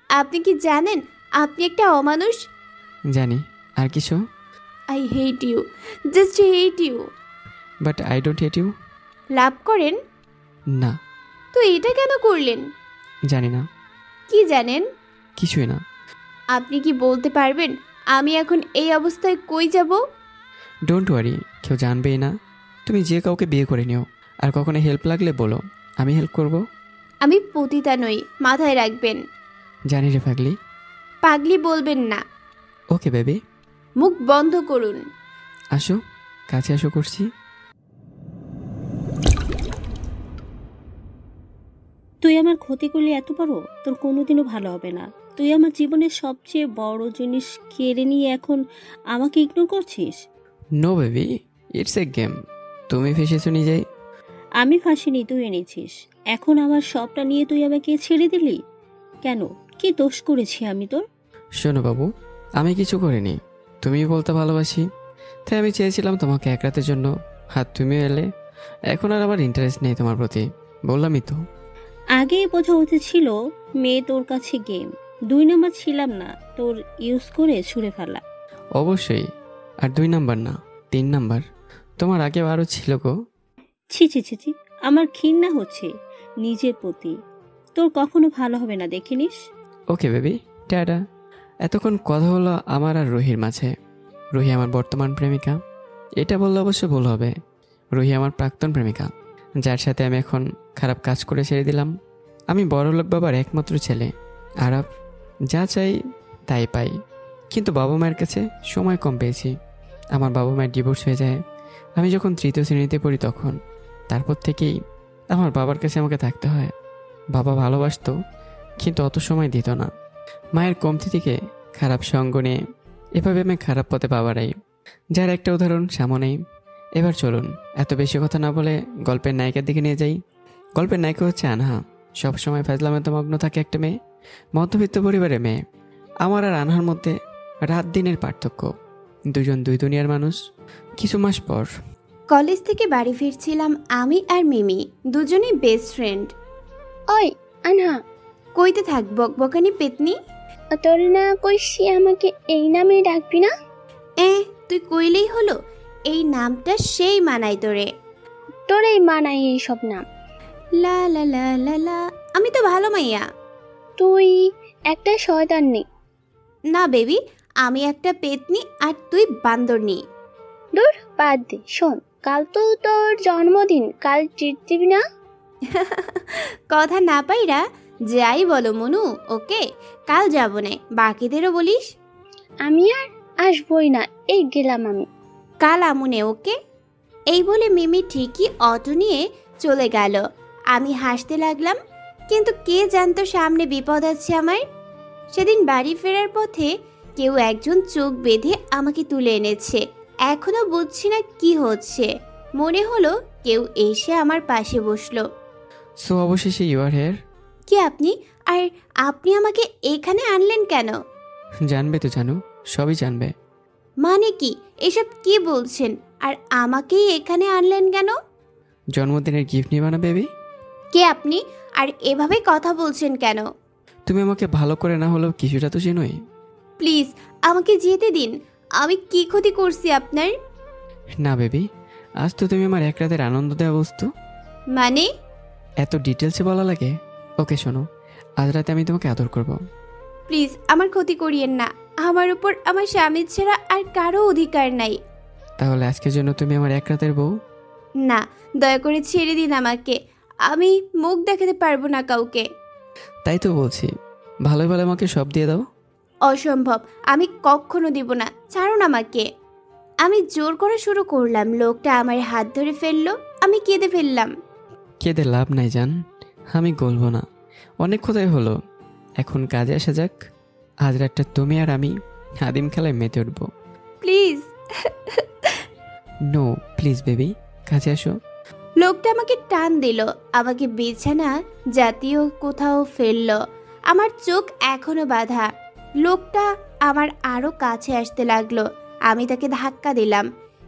আপনি কি জানেন আপনি একটা অমানুষ? জানি। আর কিছু? I hate you, just hate you. But I don't hate you. Love করেন? না। তো এটা কেন করলেন? জানি না। কি জানেন? কিছুই না। আপনি কি বলতে পারবেন আমি এখন এই অবস্থায় কই যাব? ডোন্ট ওয়ারি, কেউ জানবেই না। তুমি যে কাউকে বিয়ে করে নিও, আর কখনো হেল্প লাগলে বলো, আমি হেল্প করব। আমি পতিতা নই, মাথায় রাখবেন। জানি রে পাগলি। পাগলি বলবেন না। Okay baby. মুখ বন্ধ করুন। আসো, কাছে আসো করছি। তুই আমার ক্ষতি করলে এত বড়, তোর কোনোদিনও ভালো হবে না। তুই আমার জীবনের সবচেয়ে বড় জিনিস কেড়ে নিয়ে এখন আমাকে ইগনোর করছিস। No baby, it's a game. তুমি ফেসেছো নিজেই। আমি ফাঁসিনি, তুই এনেছিস। এখন আমার সবটা নিয়ে তুই আমাকে ছেড়ে দিলি কেন? কি দোষ করেছি আমি তোর? শোনো বাবু, আমি কিছু করিনি। তুমি বলতে ভালোবাসি, তাই আমি চেয়েছিলাম তোমাকে এক রাতের জন্য। হাত তুমিও এলে। এখন আর আমার ইন্টারেস্ট নেই তোমার প্রতি, বললামই তো। আগেই বোঝা উচিত ছিল মেয়ে তোর কাছে গেম। 2 নাম্বার ছিলাম না তোর ইউজ করে ছুঁড়ে ফেলা। অবশ্যই। আর 2 নাম্বার না, 3 নাম্বার। তোমার আগে আরও ছিল গো। ছি ছি ছি ছি, আমার ঘৃণা হচ্ছে নিজের প্রতি। তোর কখনো ভালো হবে না, দেখিনিস। Okay baby, tata. এতক্ষণ কথা হলো আমার আর রুহির মাঝে। রুহি আমার বর্তমান প্রেমিকা, এটা বললে অবশ্য ভুল হবে। রুহি আমার প্রাক্তন প্রেমিকা, যার সাথে আমি এখন খারাপ কাজ করে ছেড়ে দিলাম। আমি বড়লোক বাবার একমাত্র ছেলে। আরাফ, যা চাই তাই পাই। কিন্তু বাবা মায়ের কাছে সময় কম পেয়েছি। আমার বাবা মায়ের ডিভোর্স হয়ে যায় আমি যখন 3য় শ্রেণীতে পড়ি তখন। তারপর থেকেই আমার বাবার কাছে আমাকে থাকতে হয়। বাবা ভালোবাসতো, কিন্তু অত সময় দিত না। মায়ের কমতি থেকে খারাপ সঙ্গ নিয়ে এভাবে আমি খারাপ পথে পা বাড়াই, যার একটা উদাহরণ সামনেই। এবার চলুন এত বেশি কথা না বলে গল্পের নায়িকার দিকে নিয়ে যাই। গল্পের নায়িকা হচ্ছে আনহা। সবসময় ফাজলামেতে মগ্ন থাকে একটা মেয়ে, মধ্যবিত্ত পরিবারের মেয়ে। আমার আর আনহার মধ্যে রাত দিনের পার্থক্য, দুজন দুই দুনিয়ার মানুষ। কিছু মাস পর কলেজ থেকে বাড়ি ফিরছিলাম আমি আর মিমি, দুজনেই বেস্ট ফ্রেন্ড। ওই আনহা, কইতে থাক বকবকানি পেতনি। তোর না কইছি আমাকে এই নামে ডাকবি না? তুই কইলেই হলো, এই নামটা সেই মানাই তোরে। তোরই মানাই এইসব নাম। লা লা লা লা লা, আমি তো ভালো মাইয়া। তুই একটা শয়তান নে। না বেবি, আমি একটা পেতনি আর তুই বান্দরনি। দূর বাদ দে। শোন, কাল তো তোর জন্মদিন, কাল ট্রিট দিবি না? কথা না পাইরা যাই বলো মনু, ওকে কাল যাব না, বাকিদেরও বলিস। আমি আর আসবই না, এই গেলাম আমি। কাল আমুনে, ওকে। এই বলে মিমি ঠিকই অটো নিয়ে চলে গেল। আমি হাসতে লাগলাম, কিন্তু কে জানতো সামনে বিপদ আছে আমার। সেদিন বাড়ি ফেরার পথে কেউ একজন চোখ বেঁধে আমাকে তুলে এনেছে। এখনো বুঝছি না কি হচ্ছে। মনে হলো কেউ এসে আমার পাশে বসলো। সো অবশেষে ইউ আর হেয়ার। কে আপনি? আর আপনি আমাকে এখানে আনলেন কেন? জানবে তো জানো, সবই জানবে। মানে কি এসব কি বলছেন? আর আমাকেই এখানে আনলেন কেন? জন্মদিনের গিফট নিবা না বেবি? কে আপনি? আর এভাবে কথা বলছেন কেন? তুমি আমাকে ভালো করে না হলেও কিছুটা তো চেনোই। প্লিজ আমাকে যেতে দিন। আমি কি ক্ষতি করছি আপনার? না বেবি, আজ তো তুমি আমার এক রাতের আনন্দ দেওয়া বস্তু। মানে? এত ডিটেলসে বলা লাগে? ওকে শোনো, আজ রাতে আমি তোমাকে আদর করব। প্লিজ আমার ক্ষতি করিয়েন না। আমার উপর আমার স্বামী ছাড়া আর কারো অধিকার নাই। তাহলে আজকের জন্য তুমি আমার এক রাতের বউ? না, দয়া করে ছেড়ে দিন আমাকে। আমি মুখ দেখাতে পারবো না কাউকে। তাই তো বলছি, ভালোই ভালো আমাকে সব দিয়ে দাও। অসম্ভব, আমি কখনো দিব না। ছাড়ুন আমাকে। আমি জোর করা শুরু করলাম। লোকটা আমার হাত ধরে ফেললো। আমি কেঁদে ফেললাম। কেঁদে লাভ নাই জান, আমি গলবো না। অনেক কথাই হলো, এখন কাজে আসা যাক। আজ রাতটা তুমি আর আমি আদিম খেলায় মেতে উঠবো। প্লিজ। নো প্লিজ বেবি, কাজে আসো। লোকটা আমাকে টান দিল, আমাকে বিছানা জাতীয় কোথাও ফেললো। আমার চোখ এখনো বাঁধা। লোকটা আমার আরো কাছে আসতে লাগলো। আমি তাকে ধাক্কা দিলাম।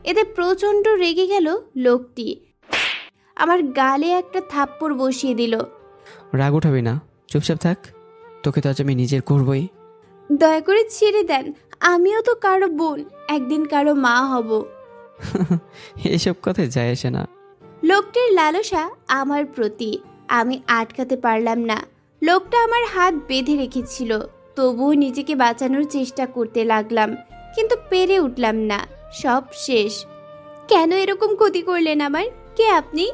এতে প্রচন্ড রেগে গেল লোকটি। আমার গালে একটা থাপ্পড় বসিয়ে দিল। রাগ উঠাবি না, চুপচাপ থাক। তোকে তো আজ আমি নিজের করবই। দয়া করে ছেড়ে দেন, আমিও তো কারো বোন, একদিন কারো মা হব। এসব কথায় যায় আসে না। লোকটির লালসা আমার প্রতি আমি আটকাতে পারলাম না। লোকটা আমার হাত বেঁধে রেখেছিল, তবুও নিজেকে বাঁচানোর চেষ্টা করতে লাগলাম, কিন্তু পেরে উঠলাম না। সব শেষ। কেন এরকম ক্ষতি করলেন আমার? কে আপনি?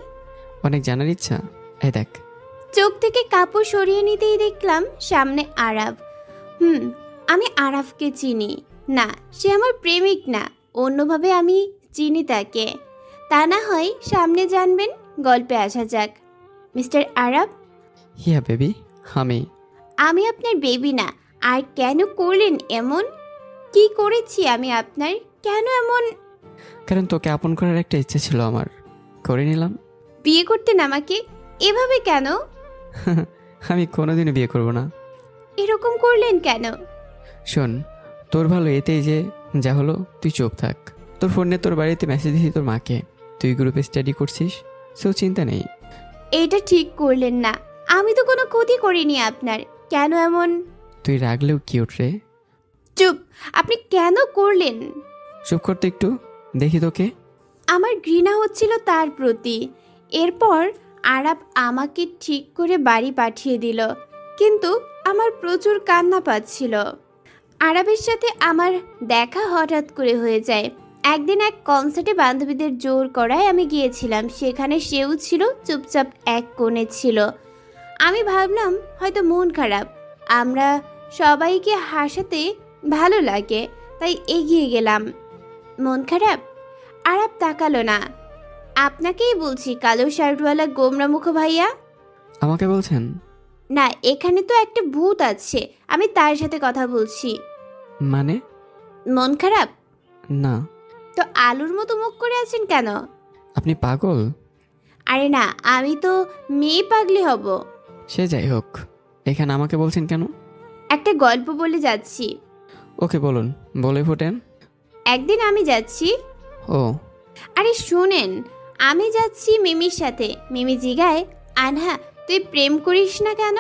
অনেক জানার ইচ্ছা? এই দেখ। চোখ থেকে কাপড় সরিয়ে নিতেই দেখলাম সামনে আরাফ। আমি আরাফকে চিনি না, সে আমার প্রেমিক না, অন্যভাবে আমি চিনি তাকে। তা না হয় সামনে জানবেন। গল্পে আসা যাক। মিস্টার আরাফ, হিয়া বেবি, আমি আপনার বেবি না। আর কেন করলেন এমন? কি করেছি আমি আপনার? কেন এমন? কারণ তোকে আপন করার একটা ইচ্ছে ছিল আমার, করে নিলাম। বিয়ে করতেন আমাকে? এভাবে কেন? আমি কোনোদিনও বিয়ে করব না। এরকম করলেন কেন? শোন, তোর ভালো এতেই যে যা হলো তুই চুপ থাক। তোর ফোনে তোর বাড়িতে মেসেজ দিয়েছি তোর মাকে, তুই গ্রুপে স্টাডি করছিস, সো চিন্তা নেই। এটা ঠিক করলেন না। আমি তো কোনো ক্ষতি করিনি আপনার, কেন এমন? তুই রাগলেও কিউট রে। চুপ! আপনি কেন করলেন? চুপ করতে একটু, দেখি তোকে। আমার ঘৃণা হচ্ছিল তার প্রতি। এরপর আরাপ আমাকে ঠিক করে বাড়ি পাঠিয়ে দিল, কিন্তু আমার প্রচুর কান্না পাচ্ছিল। আরাবের সাথে আমার দেখা হঠাৎ করে হয়ে যায়। একদিন এক কনসার্টে বান্ধবীদের জোর করায় আমি গিয়েছিলাম, সেখানে সেও ছিল, চুপচাপ এক কোণে ছিল। আমি ভাবলাম হয়তো মন খারাপ, আমরা সবাইকে হাসাতে ভালো লাগে, তাই এগিয়ে গেলাম। মন খারাপ? আরাপ তাকালো না। আপনাকেই বলছি, কালো শার্টওয়ালা গোমরা মুখ ভাইয়া। আমাকে বলছেন? না, এখানে তো একটা ভূত আছে, আমি তার সাথে কথা বলছি। মানে? মন খারাপ? না। তো আলুর মতো মুখ করে আছেন কেন? আপনি পাগল? আরে না, আমি তো মেয়ে পাগলি হব। সে যাই হোক, এখানে আমাকে বলছেন কেন? একটা গল্প বলে যাচ্ছি। ওকে বলুন, বলে ফোটেন। একদিন আমি যাচ্ছি। ও আরে শোনেন, আমি যাচ্ছি মিমির সাথে। মিমি জিগায়, আনহা তুই প্রেম করিস না কেন?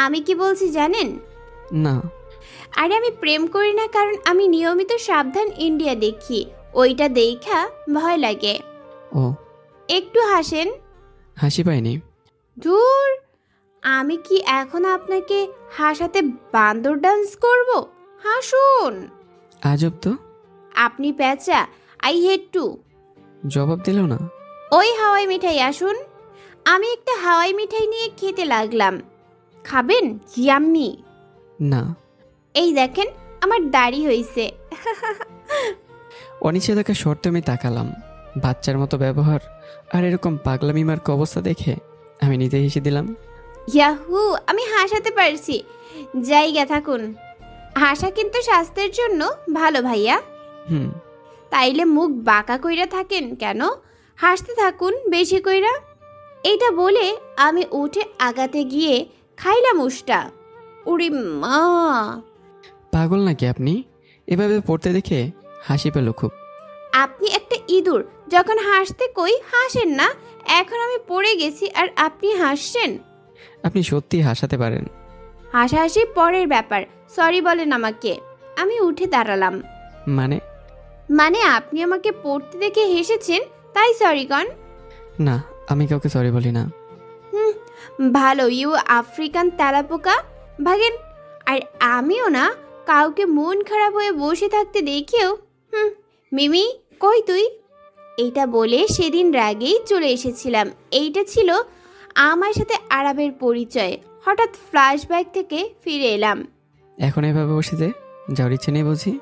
আমি কি বলছি জানেন? না। আরে আমি প্রেম করি না কারণ আমি নিয়মিত সাবধান ইন্ডিয়া দেখি, ওইটা দেখা ভয় লাগে। ও, একটু হাসেন। হাসি পাইনি। ধুর, আমি কি এখন আপনাকে হাসাতে বান্দর ডান্স করব? হাসুন। আজব তো। আপনি পেঁচা, আই হেড টু। জবাব দিল না। ওই হাওয়াই মিঠাই আসুন। আমি একটা হাওয়াই মিঠাই নিয়ে খেতে লাগলাম। খাবেন? ইয়াম্মি। না। এই দেখেন, আমার দাড়ি হয়েছে। অনিশ্চয়তা শর্তে আমি তাকালাম। বাচ্চার মতো ব্যবহার আর এরকম পাগলামিমার অবস্থা দেখে আমি নিজে হেসে দিলাম। ইয়াহু, আমি হাসাতে পারছি। জায়গা থাকুন। হাসা কিন্তু স্বাস্থ্যের জন্য ভালো ভাইয়া। হুম। তাইলে মুখ বাঁকা কইরা থাকেন কেন? হাসতে থাকুন বেশি কইরা। এইটা বলে আমি উঠে আগাতে গিয়ে খাইলাম উষ্টা। উড়ি মা! পাগল নাকি আপনি? এভাবে পড়তে দেখে হাসি পেল খুব। আপনি একটা ইঁদুর, যখন হাসতে কই হাসেন না। এখন আমি পড়ে গেছি আর আপনি হাসছেন। আপনি সত্যি হাসাতে পারেন। হাসাহাসি পরের ব্যাপার, সরি বলেন আমাকে। আমি উঠে দাঁড়ালাম। মানে? আপনি আমাকে পড়তে দেখে হেসেছেন, তাই সরি কন। না, আমি কাউকে সরি বলি না। ভালো, ইউ আফ্রিকান তেলাপোকা ভাগেন। আর আমিও না কাউকে মন খারাপ হয়ে বসে থাকতে দেখেও। মিমি কই তুই? এইটা বলে সেদিন রাগেই চলে এসেছিলাম। এইটা ছিল আমার সাথে আরাবের পরিচয়। হঠাৎ ফ্ল্যাশব্যাক থেকে ফিরে এলাম। এখন এভাবে বসে যে যাওয়ার ইচ্ছে নেই বুঝি?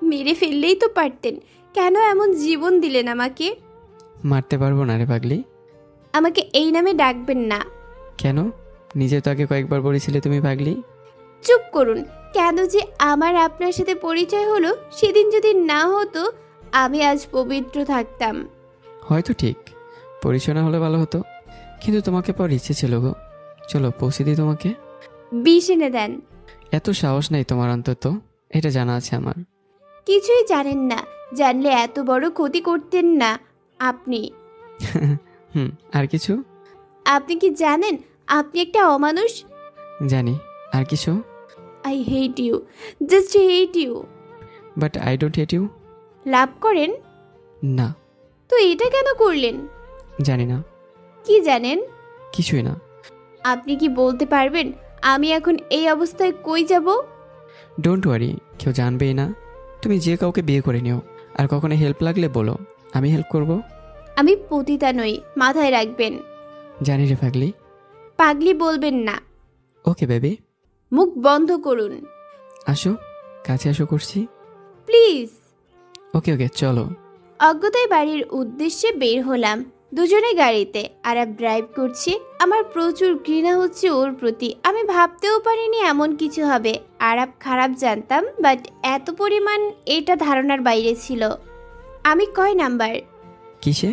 মেরে ফেললেই তো পারতেন, কেন এমন জীবন দিলেন আমাকে? মারতে পারবো না রে পাগলি। আমাকে এই নামে ডাকবেন না। কেন? নিজে তো আগে কয়েকবার বলেছিলে তুমি পাগলি। চুপ করুন। কেন যে আমার আপনার সাথে পরিচয় হলো, সেদিন যদি না হতো আমি আজ পবিত্র থাকতাম। হয়তো ঠিক, পরিচয় না হলে ভালো হতো, কিন্তু তোমাকে পর ইচ্ছে ছিল গো। চলো পৌঁছে দিই তোমাকে। বিষ এনে দেন। এত সাহস নেই তোমার, অন্তত এটা জানা আছে আমার। কিছুই জানেন না, জানলে এত বড় ক্ষতি করতেন না আপনি। আর কিছু? আপনি কি জানেন আপনি একটা অমানুষ? জানি, আর কিছু? I hate you, just hate you. But I don't hate you. Love করেন? না। তো এটা কেন করলেন? জানি না। কি জানেন? কিছুই না। আপনি কি বলতে পারবেন আমি এখন এই অবস্থায় কই যাব? ডোন্ট ওয়ারি, কেউ জানবেই না। তুমি যে কাউকে বিয়ে করে নিও, আর কখনো হেল্প লাগলে বলো, আমি হেল্প করব। আমি পতিতা নই, মাথায় রাখবেন। জানি রে পাগলি। পাগলি বলবেন না। Okay baby. মুখ বন্ধ করুন। আসো, কাছে আসো করছি। প্লিজ। ওকে ওকে চলো। অজ্ঞতায় বাড়ির উদ্দেশ্যে বের হলাম। দুজনে গাড়িতে, আরাব ড্রাইভ করছে। আমার প্রচুর ঘৃণা হচ্ছে ওর প্রতি। আমি ভাবতেও পারিনি এমন কিছু হবে। আরাব খারাপ জানতাম, বাট এত পরিমাণ এটা ধারণার বাইরে ছিল। আমি কয় নাম্বার? কিসে?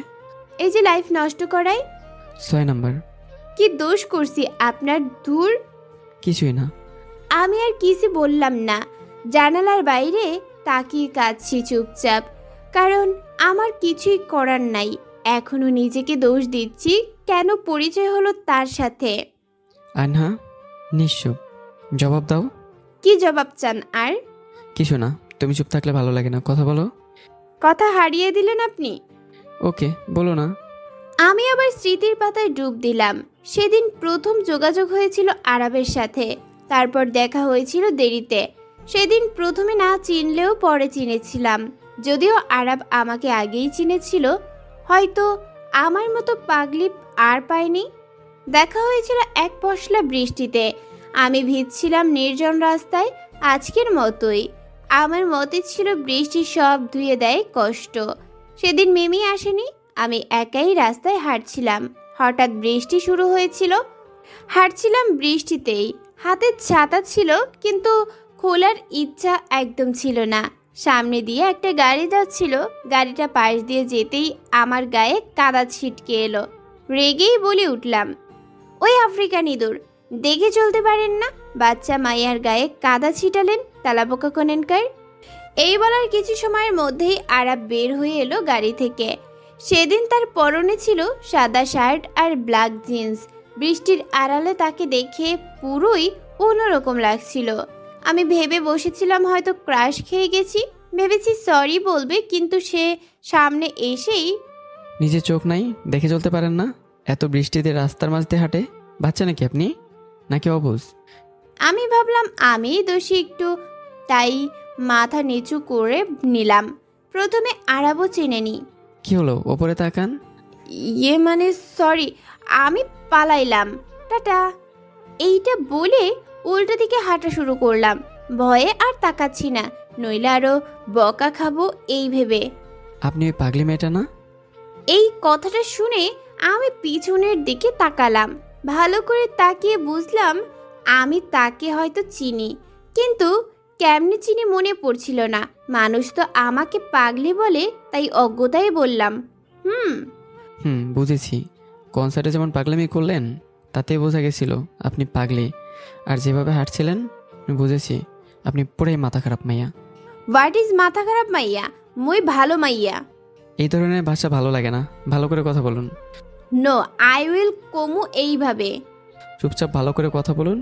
এই যে লাইফ নষ্ট করায়। 6 নাম্বার। কি দোষ করছি আপনার? দূর। কিছুই না। আমি আর কিছু বললাম না। জানালার বাইরে তাকিয়ে কাঁদছি চুপচাপ, কারণ আমার কিছুই করার নাই। এখনো নিজেকে দোষ দিচ্ছি কেন পরিচয় হলো তার সাথে। আনহা নিশ্চুপ, জবাব দাও। কি জবাব চান? আর কিছু না, তুমি চুপ থাকলে ভালো লাগে না, কথা বলো। কথা হারিয়ে দিলেন আপনি। ওকে বলো না। আমি আবার স্মৃতির পাতায় ডুব দিলাম। সেদিন প্রথম যোগাযোগ হয়েছিল আরবের সাথে, তারপর দেখা হয়েছিল দেরিতে। সেদিন প্রথমে না চিনলেও পরে চিনেছিলাম। যদিও আরব আমাকে আগেই চিনেছিল, হয়তো আমার মতো পাগলি আর পাইনি। দেখা হয়েছিল এক পশলা বৃষ্টিতে। আমি ভিজছিলাম নির্জন রাস্তায়, আজকের মতোই। আমার মতে ছিল বৃষ্টি সব ধুয়ে দেয় কষ্ট। সেদিন মিমি আসেনি, আমি একাই রাস্তায় হাঁটছিলাম। হঠাৎ বৃষ্টি শুরু হয়েছিল। হাঁটছিলাম বৃষ্টিতেই, হাতে ছাতা ছিল কিন্তু খোলার ইচ্ছা একদম ছিল না। সামনে দিয়ে একটা গাড়ি যাচ্ছিল, গাড়িটা পাশ দিয়ে যেতেই আমার গায়ে কাদা ছিটকে এলো। রেগেই বলে উঠলাম, ওই আফ্রিকান ইঁদুর, দেখে চলতে পারেন না? বাচ্চা মাইয়ার গায়ে কাদা ছিটালেন, তালাবোকা কোনেনকার। এই বলার কিছু সময়ের মধ্যেই আরাব বের হয়ে এলো গাড়ি থেকে। সেদিন তার পরনে ছিল সাদা শার্ট আর ব্ল্যাক জিন্স। বৃষ্টির আড়ালে তাকে দেখে পুরোই অন্যরকম লাগছিল। আমি ভেবে বসেছিলাম হয়তো ক্রাশ খেয়ে গেছি। ভেবেছি সরি বলবে, কিন্তু সে সামনে এসেই, নিজের চোখ নাই, দেখে চলতে পারেন না? এত বৃষ্টিতে রাস্তার মাঝ দিয়ে হাঁটে? বাচ্চা নাকি আপনি, নাকি অবুঝ? আমি ভাবলাম আমিই দোষী একটু, তাই মাথা নিচু করে নিলাম। প্রথমে আরাবও চেনেনি। কি হলো, ওপরে তাকান। ইয়ে মানে সরি, আমি পালাইলাম, টাটা। এইটা বলে উল্টো দিকে হাঁটা শুরু করলাম। ভয়ে আর তাকাচ্ছি না, নইলে আরো বকা খাবো এই ভেবে। আপনি ওই পাগলি মেয়েটা না? এই কথাটা শুনে আমি পিছনের দিকে তাকালাম। ভালো করে তাকিয়ে বুঝলাম আমি তাকে হয়তো চিনি, কিন্তু কেমনে চিনি মনে পড়ছিল না। মানুষ তো আমাকে পাগলি বলে, তাই অজ্ঞতায় বললাম বুঝেছি। কনসার্টে যেমন পাগলামি করলেন, তাতে বোঝা গেছিল আপনি পাগলি। আর যেভাবে হাঁটছিলেন, বুঝেছি আপনি পুরাই মাথা খারাপ মাইয়া। হোয়াট ইজ মাথা খারাপ মাইয়া? মই ভালো মাইয়া। এই ধরনের ভাষা ভালো লাগে না, ভালো করে কথা বলুন। নো, আই উইল কমু এইভাবে। চুপচাপ ভালো করে কথা বলুন।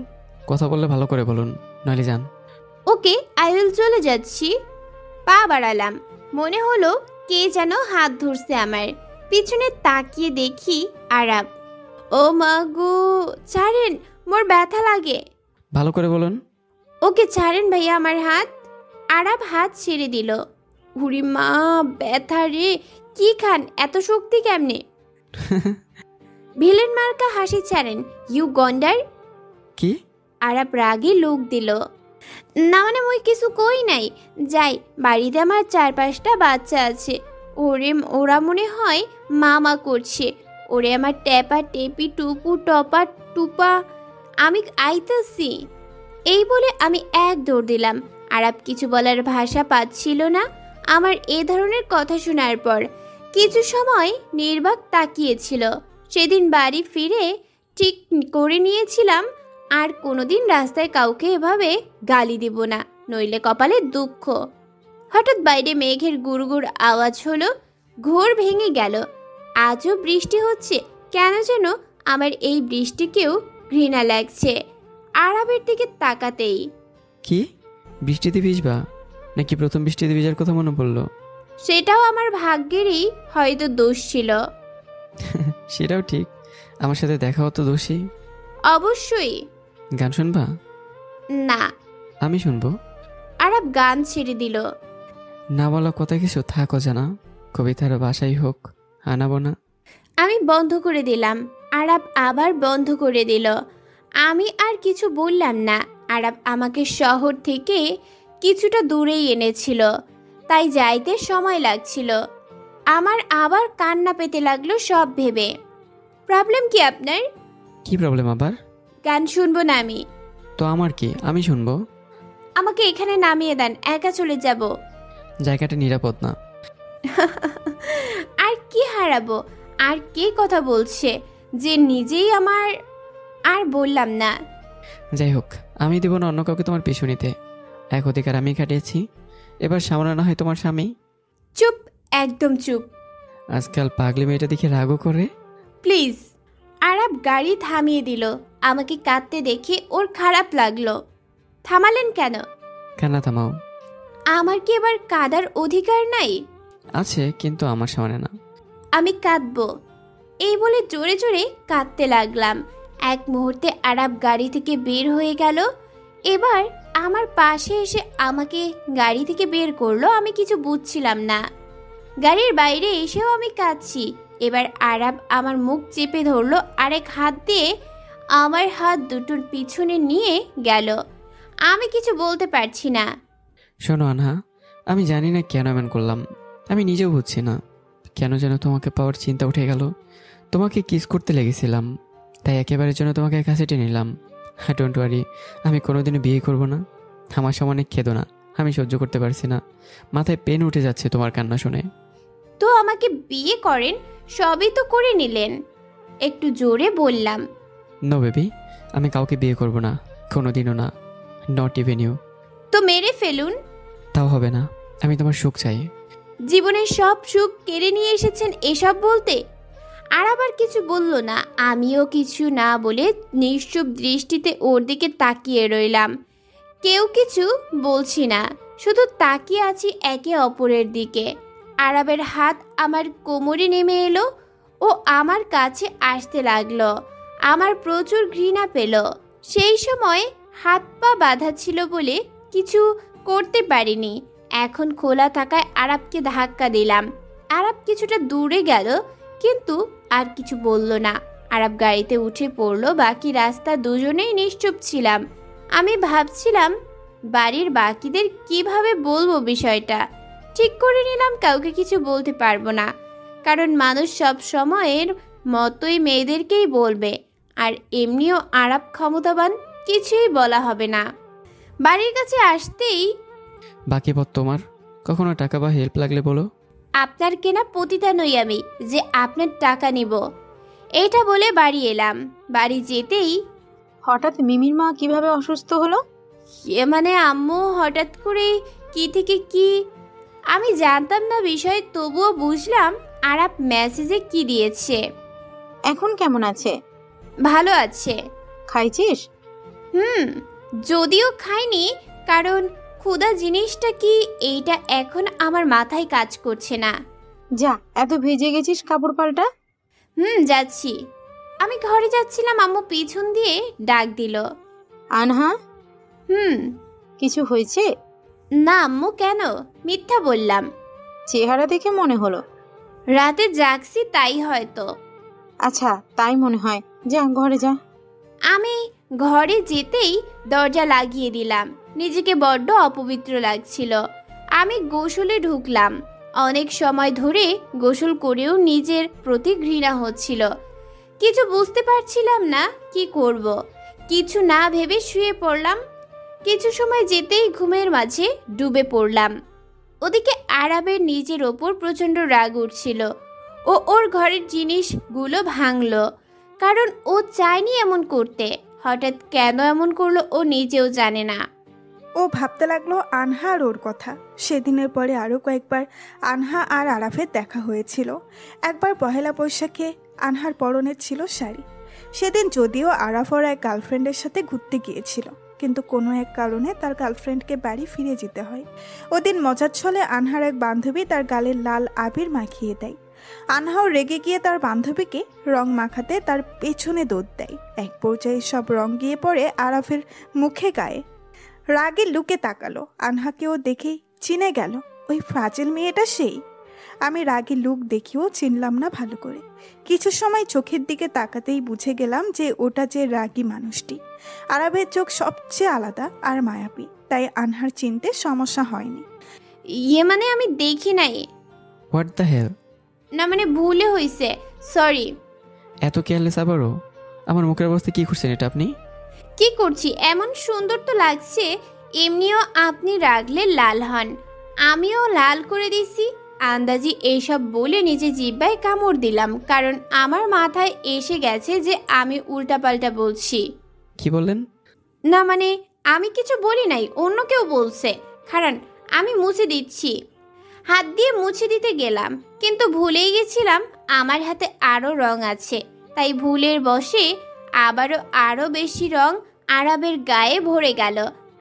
কথা বললে ভালো করে বলুন, নইলে যান। ওকে, আই উইল চলে যাচ্ছি। পা বাড়ালাম, মনে হলো কে যেন হাত ধরছে আমার। পিছনে তাকিয়ে দেখি আরাব। ও মা গো, ছাড়েন, মোর ব্যথা লাগে। ভালো করে বলুন। ওকে ছাড়েন ভাইয়া আমার হাত। আরাব হাত ছেড়ে দিল। উরি মা, ব্যথা রে। কি খান, এত শক্তি কেমনে? ভিলেন মার্কা হাসি ছাড়েন, ইউ গন্ডার। কি? আরাব রাগে লোক দিল। না মানে মই কিছু কই নাই। যাই, বাড়িতে আমার 4-5টা বাচ্চা আছে। ওরা মনে হয় মামা করছে। ওরে আমার ট্যাপা টেপি টুপু টপা টুপা, আমি আইতাছি। এই বলে আমি এক দৌড় দিলাম। আরাব কিছু বলার ভাষা পাচ্ছিল না আমার এ ধরনের কথা শোনার পর। কিছু সময় নির্বাক তাকিয়েছিল। সেদিন বাড়ি ফিরে ঠিক করে নিয়েছিলাম আর কোনোদিন রাস্তায় কাউকে এভাবে গালি দিব না, নইলে কপালে দুঃখ। হঠাৎ বাইরে মেঘের গুড়গুড় আওয়াজ হলো। ঘোর ভেঙে গেল। আজও বৃষ্টি হচ্ছে। কেন যেন আমার এই বৃষ্টিকেও ঘৃণা লাগছে। আরাবের দিকে তাকাতেই। কি বৃষ্টিতে ভিজবা নাকি প্রথম বৃষ্টিতে ভিজার কথা মনে পড়লো? সেটাও আমার ভাগ্যেরই হয়তো দোষ ছিল। সেটাও ঠিক, আমার সাথে দেখা হতো দোষী। অবশ্যই। গান শুনবা? না। আমি শুনবো। আরাব গান ছেড়ে দিল। না বলা কথা কিছু থাকো জানা, কবিতার বাসাই হোক, আনাবো না। আমি বন্ধ করে দিলাম। আরাব আবার বন্ধ করে দিল। আমি আর কিছু বললাম না। আরাব আমাকে শহর থেকে কিছুটা দূরেই এনেছিল, তাই যাইতে সময় লাগছিল। আমার আবার কান্না পেতে লাগলো সব ভেবে। প্রবলেম কি আপনার? কি প্রবলেম আবার? গান শুনবো না আমি। তো আমার কি, আমি শুনবো। আমাকে এখানে নামিয়ে দেন, একা চলে যাব। জায়গাটা নিরাপদ না। আর কি হারাবো? আর কে কথা বলছে যে নিজেই আমার? আর বললাম না। যাই হোক, আমি দেব না অন্য কাউকে তোমার পিছু নিতে। এক অধিকার আমি কাটিয়েছি, এবার সামনে না হয় তোমার স্বামী। চুপ, একদম চুপ। আজকাল পাগলি মেয়েটা দেখে রাগও করে। প্লিজ। আরাব গাড়ি থামিয়ে দিল। আমাকে কাঁদতে দেখে ওর খারাপ লাগলো। থামালেন কেন? কান্না থামাও। আমার কি এবার কাঁদার অধিকার নাই? আছে, কিন্তু আমার সামনে না। আমি কাঁদবো। এই বলে জোরে জোরে কাঁদতে লাগলাম। এক মুহূর্তে আরাব গাড়ি থেকে বের হয়ে গেল। এবার আমার পাশে এসে আমাকে গাড়ি থেকে বের করলো। আমি কিছু বুঝছিলাম না। গাড়ির বাইরে এসেও আমি কাঁদছি। এবার আরাব আমার মুখ চেপে ধরলো, আরেক হাত দিয়ে আমার হাত দুটোর পিছনে নিয়ে গেল। আমি কিছু বলতে পারছি না। শোনো আনহা, আমি জানি না কেন এমন করলাম। আমি নিজেও বুঝছি না কেন যেন তোমাকে পাওয়ার চিন্তা উঠে গেল। তোমাকে কিস করতে লেগেছিলাম, তাই একেবারে জন্য তোমাকে কাছে টেনে নিলাম। ডোন্ট ওয়ারি, আমি কোনোদিনও বিয়ে করব না। আমার সমানে খেদো না, আমি সহ্য করতে পারছি না। মাথায় পেন উঠে যাচ্ছে তোমার কান্না শুনে। তো আমাকে বিয়ে করেন, সবই তো করে নিলেন। একটু জোরে বললাম। নো বেবি, আমি কাউকে বিয়ে করব না, কোনোদিনও না, নট ইভেন ইউ। তো মেরে ফেলুন। তাও হবে না, আমি তোমার সুখ চাই। জীবনের সব সুখ কেড়ে নিয়ে এসেছেন এসব বলতে? আর আবার কিছু বলল না। আমিও কিছু না বলে নিশ্চুপ দৃষ্টিতে ওর দিকে তাকিয়ে রইলাম। কেউ কিছু বলছি না, শুধু তাকিয়ে আছি একে অপরের দিকে। আরাবের হাত আমার কোমরে নেমে এলো। ও আমার কাছে আসতে লাগলো। আমার প্রচুর ঘৃণা পেল। সেই সময় হাত পা বাঁধা ছিল বলে কিছু করতে পারিনি। এখন খোলা থাকায় আরাবকে ধাক্কা দিলাম। আরাব কিছুটা দূরে গেল, কিন্তু আর কিছু বলল না। আরাব গাড়িতে উঠে পড়লো। বাকি রাস্তা দুজনেই নিশ্চুপ ছিলাম। আমি ভাবছিলাম বাড়ির বাকিদের কিভাবে বলবো বিষয়টা। ঠিক করে নিলাম কাউকে কিছু বলতে পারবো না, কারণ মানুষ সব সময়ের মতোই মেয়েদেরকেই বলবে। আর এমনিও আরাব ক্ষমতাবান, কিছুই বলা হবে না। বাড়ির কাছে আসতেই, বাকি পথ তোমার, কখনো টাকা বা হেল্প লাগলে বলো। আপনার কেনা পতিতা নই আমি যে আপনার টাকা নিব। এটা বলে বাড়ি এলাম। বাড়ি যেতেই, হঠাৎ মিমির মা কিভাবে অসুস্থ হলো? মানে আম্মু হঠাৎ করে কি থেকে কি, আমি জানতাম না বিষয়, তবুও বুঝলাম আরাব মেসেজে কি দিয়েছে। এখন কেমন আছে? ভালো আছে। খাইছিস? যদিও খাইনি, কারণ ক্ষুধা জিনিসটা কি এইটা এখন আমার মাথায় কাজ করছে না। যা, এত ভিজে গেছিস, কাপড় পাল্টা। যাচ্ছি। আমি ঘরে যাচ্ছিলাম, আম্মু পিছন দিয়ে ডাক দিল। আনহা, কিছু হয়েছে? না আম্মু, কেন? মিথ্যা বললাম। চেহারা দেখে মনে হলো। রাতে জাগছি তাই হয়তো। আচ্ছা, তাই মনে হয়, যা ঘরে যা। আমি ঘরে যেতেই দরজা লাগিয়ে দিলাম। নিজেকে বড্ড অপবিত্র লাগছিল। আমি গোসলে ঢুকলাম। অনেক সময় ধরে গোসল করেও নিজের প্রতি ঘৃণা হচ্ছিল। কিছু বুঝতে পারছিলাম না কি করব। কিছু না ভেবে শুয়ে পড়লাম। কিছু সময় যেতেই ঘুমের মাঝে ডুবে পড়লাম। ওদিকে আরাবের নিজের ওপর প্রচণ্ড রাগ উঠছিল। ও ওর ঘরের জিনিসগুলো ভাঙলো, কারণ ও চায়নি এমন করতে। হঠাৎ কেন এমন করলো ও নিজেও জানে না। ও ভাবতে লাগলো আনহা আর ওর কথা। সেদিনের পরে আরও কয়েকবার আনহা আর আরাফের দেখা হয়েছিল। একবার পহেলা বৈশাখে আনহার পরনের ছিল শাড়ি, সেদিন যদিও আরাফ ওর এক গার্লফ্রেন্ডের সাথে ঘুরতে গিয়েছিল, কিন্তু কোনো এক কারণে তার গার্লফ্রেন্ডকে বাড়ি ফিরে যেতে হয়। ওদিন মজার ছলে আনহার এক বান্ধবী তার গালে লাল আবির মাখিয়ে দেয়। আনহাও রেগে গিয়ে তার বান্ধবীকে রং মাখাতে তার পেছনে দৌড় দেয়। এক পর্যায়ে সব রং গিয়ে পড়ে আরাফের মুখে গায়ে। রাগে লুকে তাকালো, আনহাকেও দেখেই চিনে গেল ওই ফাজিল মেয়েটা সেই। আমি রাগী লুক দেখিও চিনলাম না ভালো করে। কিছু সময় চোখের দিকে তাকাতেই বুঝে গেলাম যে ওটা যে রাগী মানুষটি। আরাফের চোখ সবচেয়ে আলাদা আর মায়াবী, তাই আনহার চিনতে সমস্যা হয়নি। ইয়ে মানে আমি দেখি নাই। What the hell? না মানে ভুলে হইছে, সরি। এত কেয়ারলেস আবারও? আমার মুখের অবস্থা কি করছেন এটা আপনি? কি করছি? এমন সুন্দর তো লাগছে। এমনিও আপনি রাগলে লাল হন, আমিও লাল করে দিছি। আন্দাজি এইসব বলে নিজে জিহ্বায় কামড় দিলাম, কারণ আমার মাথায় এসে গেছে যে আমি উল্টাপাল্টা বলছি। কি বললেন? না মানে আমি কিছু বলি নাই, অন্য কেউ বলছে। কারণ আমি মুছে দিচ্ছি। হাত দিয়ে মুছে দিতে গেলাম, কিন্তু ভুলেই গেছিলাম আমার হাতে আরও রং আছে। তাই ভুলের বশে আবারও আরও বেশি রং আরাবের গায়ে ভরে গেল।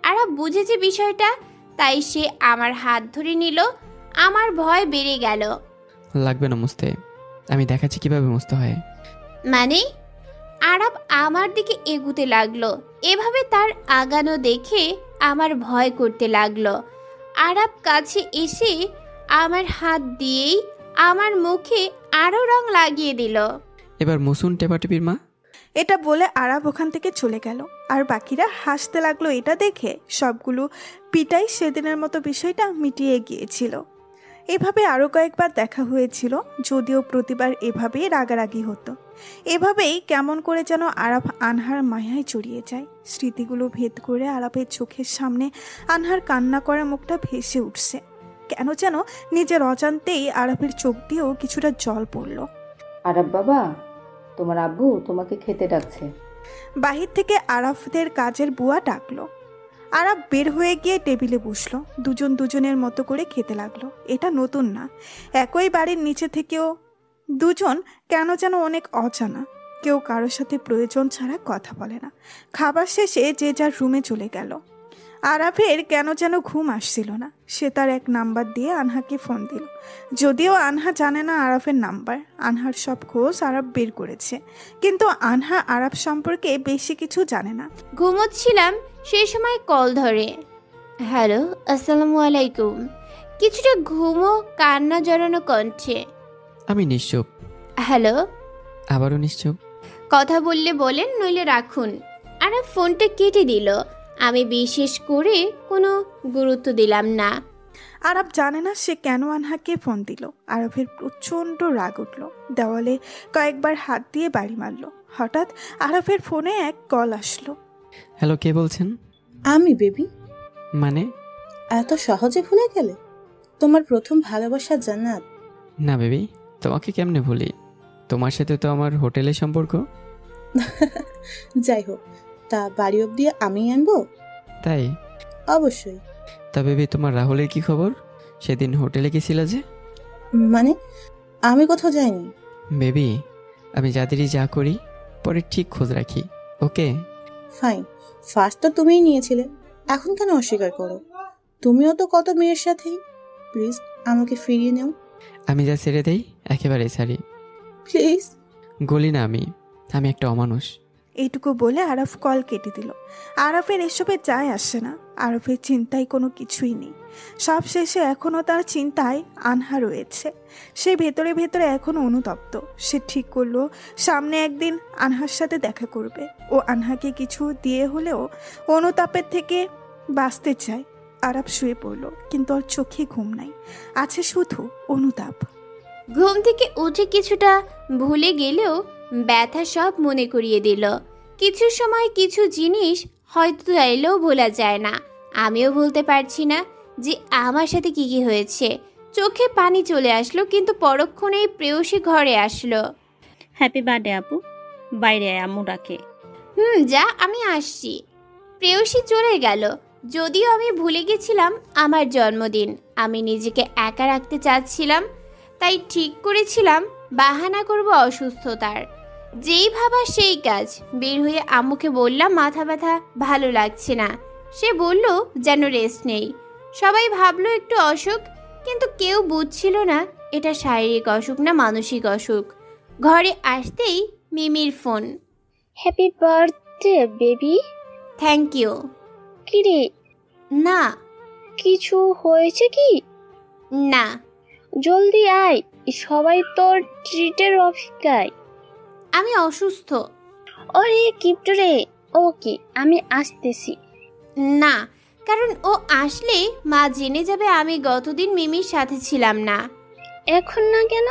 আরাব বুঝেছে বিষয়টা, তাই সে আমার হাত ধরে নিল। আমার ভয় বেড়ে গেল। লাগবে না মুছতে, আমি দেখাচ্ছি কিভাবে মুছতে হয়। মানে? আরাব আমার দিকে এগুতে লাগলো। এভাবে তার আগানো দেখে আমার ভয় করতে লাগলো। আরাব কাছে এসে আমার হাত দিয়েই আমার মুখে আরো রং লাগিয়ে দিল। এবার মুসুন টেপাটেপির মা। এটা বলে আরাব ওখান থেকে চলে গেল, আর বাকিরা হাসতে লাগলো। এটা দেখে সবগুলো পিটাই সেদিনের মতো বিষয়টা মিটিয়ে গিয়েছিল। এভাবে আরও কয়েকবার দেখা হয়েছিল, যদিও প্রতিবার এভাবেই রাগারাগি হতো। এভাবেই কেমন করে যেন আরাফ আনহার মায়ায় জড়িয়ে যায়। স্মৃতিগুলো ভেদ করে আরাফের চোখের সামনে আনহার কান্না করা মুখটা ভেসে উঠছে। কেন যেন নিজের অজান্তেই আরাফের চোখ দিয়েও কিছুটা জল পড়ল। আরাফ বাবা, তোমার আব্বু তোমাকে খেতে ডাকছে। বাহির থেকে আরাফদের কাজের বুয়া ডাকলো। আরাফ বের হয়ে গিয়ে টেবিলে বসলো। দুজন দুজনের মতো করে খেতে লাগলো। এটা নতুন না, একই বাড়ির নিচে থেকেও দুজন কেন যেন অনেক অজানা। কেউ কারোর সাথে প্রয়োজন ছাড়া কথা বলে না। খাবার শেষে যে যার রুমে চলে গেল। আরাফের কেন যেন ঘুম আসছিল না। সে তার এক নাম্বার দিয়ে আনহাকে ফোন দিল, যদিও আনহা জানে না আরাফের নাম্বার। আনহার সব খোঁজ আরাফ বের করেছে, কিন্তু আনহা আরাফ সম্পর্কে বেশি কিছু জানে না। ঘুমোচ্ছিলাম সেই সময় কল ধরে। হ্যালো, আসসালামু আলাইকুম। কিছুটা ঘুমো কান্না জড়ানো কণ্ঠে। আমি নিশ্চুপ। হ্যালো। আবারও নিশ্চুপ। কথা বললে বলেন, নইলে রাখুন। আরাফ ফোনটা কেটে দিল। আমি বিশেষ করে কোনো গুরুত্ব দিলাম না। আরাফ জানে না সে কেন আনহাকে ফোন দিল। আরাফের প্রচণ্ড রাগ উঠল, দেওয়ালে কয়েকবার হাত দিয়ে বাড়ি মারল। হঠাৎ আরাফের ফোনে এক কল আসলো। হ্যালো, কে বলছেন? আমি বেবি। মানে? এত সহজে ভুলে গেলে? তোমার প্রথম ভালোবাসা জান্নাত। না বেবি, তোমাকে কেমনে ভুলি? তোমার সাথে তো আমার হোটেলের সম্পর্ক। যাই হোক, তা বাড়ি অব্দি আমি আনবো? তাই? অবশ্যই। তা বেবি, তোমার রাহুলের কি খবর? সেদিন হোটেলে গেছিলা যে? মানে আমি কোথাও যাইনি। বেবি, আমি যাদেরই যা করি পরে ঠিক খোঁজ রাখি, ওকে? ফাইন, ফার্স্ট তো তুমিই নিয়েছিলে, এখন কেন অস্বীকার করো? তুমিও তো কত মেয়ের সাথেই। প্লিজ আমাকে ফিরিয়ে নাও। আমি যা ছেড়ে দেই একেবারে ছাড়ি। প্লিজ। গলি না আমি একটা অমানুষ। এইটুকু বলে আরাফ কল কেটে দিল। আরাফের এসবে যায় আসে না। আরাফের চিন্তায় কোনো কিছুই নেই। সব শেষে এখনও তার চিন্তায় আনহা রয়েছে। সে ভেতরে ভেতরে এখনও অনুতপ্ত। সে ঠিক করলো সামনে একদিন আনহার সাথে দেখা করবে। ও আনহাকে কিছু দিয়ে হলেও অনুতাপের থেকে বাঁচতে চায়। আরাফ শুয়ে পড়ল, কিন্তু ওর চোখে ঘুম নাই, আছে শুধু অনুতাপ। ঘুম থেকে উঠে কিছুটা ভুলে গেলেও ব্যথা সব মনে করিয়ে দিল। কিছু সময় কিছু জিনিস হয়তো চাইলেও ভোলা যায় না। আমিও ভুলতে পারছি না যে আমার সাথে কি কি হয়েছে। চোখে পানি চলে আসলো, কিন্তু পরক্ষণেই প্রেয়সী ঘরে আসলো। হ্যাপি বার্থডে আপু, বাইরে আয়, আম্মু ডাকে। যা, আমি আসছি। প্রেয়সী চলে গেল। যদিও আমি ভুলে গেছিলাম আমার জন্মদিন। আমি নিজেকে একা রাখতে চাচ্ছিলাম, তাই ঠিক করেছিলাম বাহানা করব অসুস্থতার। যেই ভাবা সেই কাজ। বের হয়ে আম্মুকে বললাম মাথা ব্যথা, ভালো লাগছে না। সে বলল যেন রেস্ট নেই। সবাই ভাবলো একটু অসুখ, কিন্তু কেউ বুঝছিল না এটা শারীরিক অসুখ না মানসিক অসুখ। ঘরে আসতেই মিমির ফোন। Happy birthday baby. Thank you. কিরে, না। কিছু হয়েছে কি? না। জলদি আয়, সবাই তোর ট্রিটের অপেক্ষায়। আমি অসুস্থ। ওরে কিপটে রে। ওকে, আমি আসতেছি। না, কারণ ও আসলে মা জেনে যাবে আমি গতদিন মিমির সাথে ছিলাম না। এখন না কেন?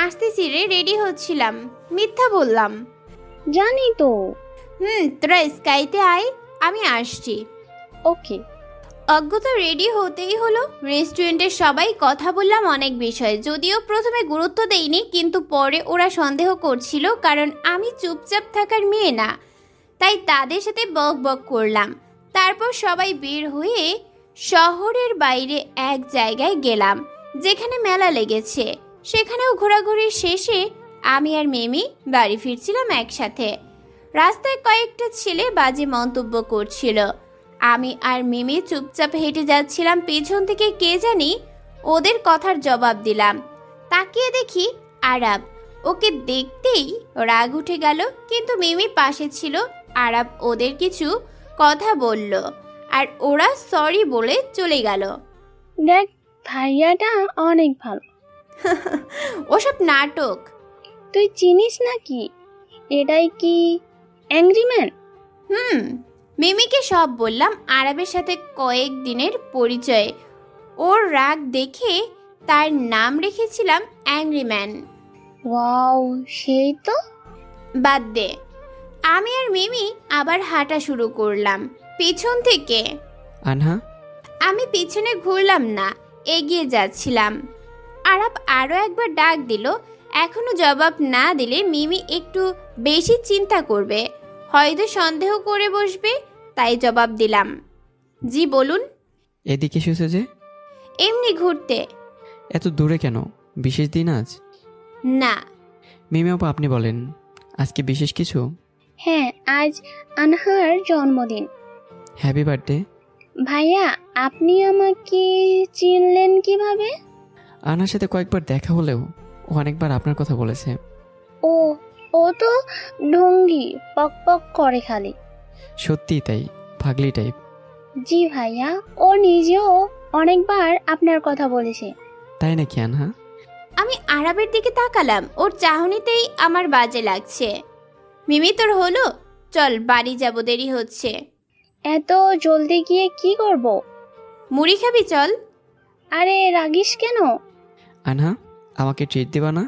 আসতেছি রে, রেডি হচ্ছিলাম। মিথ্যা বললাম। জানি তো। তোরা স্কাইতে আয়, আমি আসছি। ওকে। অজ্ঞতা রেডি হতেই হলো। রেস্টুরেন্টের সবাই কথা বললাম অনেক বিষয়, যদিও প্রথমে গুরুত্ব দেইনি, কিন্তু পরে ওরা সন্দেহ করছিল কারণ আমি চুপচাপ থাকার মেয়ে না, তাই তাদের সাথে বক বক করলাম। তারপর সবাই বের হয়ে শহরের বাইরে এক জায়গায় গেলাম যেখানে মেলা লেগেছে। সেখানেও ঘোরাঘুরির শেষে আমি আর মিমি বাড়ি ফিরছিলাম একসাথে। রাস্তায় কয়েকটা ছেলে বাজে মন্তব্য করছিল। আমি আর মিমি চুপচাপ হেঁটে যাচ্ছিলাম। পেছন থেকে কে জানি ওদের কথার জবাব দিলাম। তাকিয়ে দেখি আরাব। ওকে দেখতেই রাগ উঠে গেল, কিন্তু মিমি পাশে ছিল। আরাব ওদের কিছু কথা বলল আর ওরা সরি বলে চলে গেল। দেখ, ভাইয়াটা অনেক ভালো। ওসব নাটক। তুই চিনিস নাকি এটাই কি অ্যাংরি ম্যান? মিমিকে সব বললাম। আরবের সাথে কয়েকদিনের পরিচয়। ওর রাগ দেখে তার নাম রেখেছিলাম অ্যাংরি ম্যান। ওয়াও, সেই তো। বাদ দে। আমি আর মিমি আবার হাঁটা শুরু করলাম পেছন থেকে। আনহা, আমি পিছনে ঘুরলাম না, এগিয়ে যাচ্ছিলাম। আরব আরও একবার ডাক দিল। এখনো জবাব না দিলে মিমি একটু বেশি চিন্তা করবে, হয়তো সন্দেহ করে বসবে, তাই জবাব দিলাম। জি বলুন। এদিকে এসেছে যে? এমনি ঘুরতে। এত দূরে কেন? বিশেষ দিন আজ? না। মিমি আপা, আপনি বলেন, আজকে বিশেষ কিছু? হ্যাঁ, আজ আনহার জন্মদিন। Happy birthday. ভাইয়া, আপনি আমাকে চিনলেন কিভাবে? আনহার সাথে কয়েকবার দেখা হলেও ও অনেকবার আপনার কথা বলেছে। ও ও তো ঢঙ্গি, পক পক করে খালি। সত্যিই তাই, পাগলি টাইপ। জি ভাইয়া, ও নিজেও অনেকবার আপনার কথা বলেছে। তাই নাকি আনহা? আমি আরবের দিকে তাকালাম। ওর চাহনিতেই আমার বাজে লাগছে। মিমি, তোর হলো? চল বাড়ি যাব, দেরি হচ্ছে। এত জলদি গিয়ে কি করব? মুড়ি খাবি? চল। আরে রাগিস কেন? আনহা, আমাকে ট্রিট দিবা না?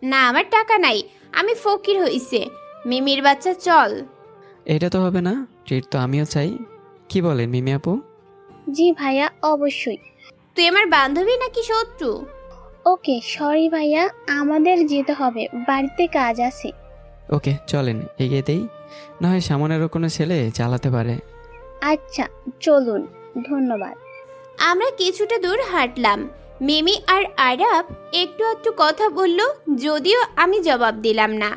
না, আমার টাকা নাই, আমি ফকির হইছে। মিমির বাচ্চা, চল। এটা তো হবে না, ট্রিট তো আমিও চাই। কি বলেন মিমি আপু? জি ভাইয়া, অবশ্যই। তুই আমার বান্ধবী নাকি শত্রু? ওকে, সরি ভাইয়া, আমাদের যেতে হবে, বাড়িতে কাজ আছে। ওকে, চলেন এগিয়ে দেই, না হয় সামনেরও কোনো ছেলে চালাতে পারে। আচ্ছা, চলুন। ধন্যবাদ। আমরা কিছুটা দূর হাঁটলাম। মিমি আর আরাব একটু একটু কথা বলল, যদিও আমি জবাব দিলাম না।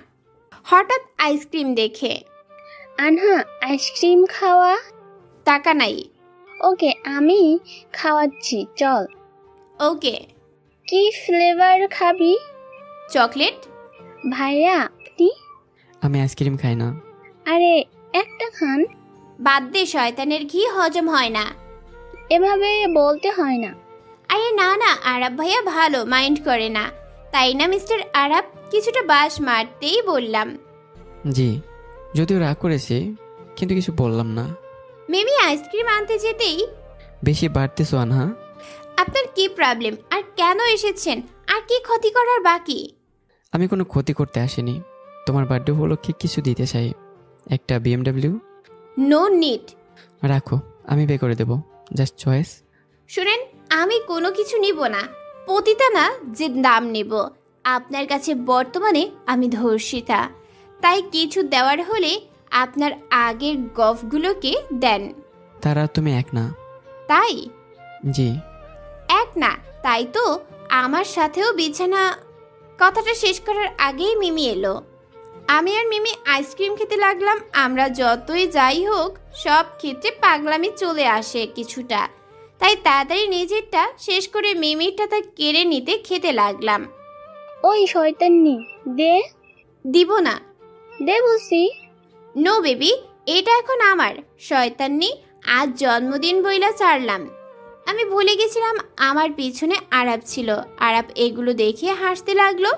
হঠাৎ আইসক্রিম দেখে। আনহা, আইসক্রিম খাওয়া? টাকা নাই। ওকে, আমি খাওয়াচ্ছি, চল। ওকে। কি ফ্লেভার খাবি? চকলেট। ভাইয়া আপনি? আমি আইসক্রিম খাই না। আরে একটা খান। বাদ দে, শয়তানের ঘি হজম হয় না। এভাবে বলতে হয় না। আরে না না, আরাব ভাইয়া ভালো, মাইন্ড করে না, তাই না মিস্টার আরাব? কিছুটা বাস মারতেই বললাম। জি, যদিও রাগ করেছি, কিন্তু কিছু বললাম না। মিমি আইসক্রিম আনতে যেতেই, বেশি বাড়তেছো আনহা। আপনার কি প্রবলেম? আর কেন এসেছেন? আর কি ক্ষতি করার বাকি? আমি কোনো ক্ষতি করতে আসিনি, তোমার বার্থডে উপলক্ষে কিছু দিতে চাই। একটা BMW। No need. রাখো, আমি পে করে দেবো, জাস্ট চয়েস। শুনেন, আমি কোনো কিছু নিব না, পতিতা না যে দাম নেব। আপনার কাছে বর্তমানে আমি ধর্ষিতা, তাই কিছু দেওয়ার হলে আপনার আগের গফগুলোকে দেন। তারা তুমি এক না? তাই? জি। এক না, তাই তো আমার সাথেও বিছানা। কথাটা শেষ করার আগেই মিমি এলো। আমি আর মিমি আইসক্রিম খেতে লাগলাম। আমরা যতই যাই হোক সব ক্ষেত্রে পাগলামি চলে আসে কিছুটা, তাই তাড়াতাড়ি নিজেরটা শেষ করে মিমিরটা তা কেড়ে নিতে খেতে লাগলাম। ওই শয়তান্নি, দে। দিব না। দে বলছি। নো বেবি, এটা এখন আমার। শয়তান্নি, আজ জন্মদিন বইলা ছাড়লাম। আমি ভুলে গেছিলাম আমার পিছনে আরাপ ছিল। আরাপ এগুলো দেখে হাসতে লাগলো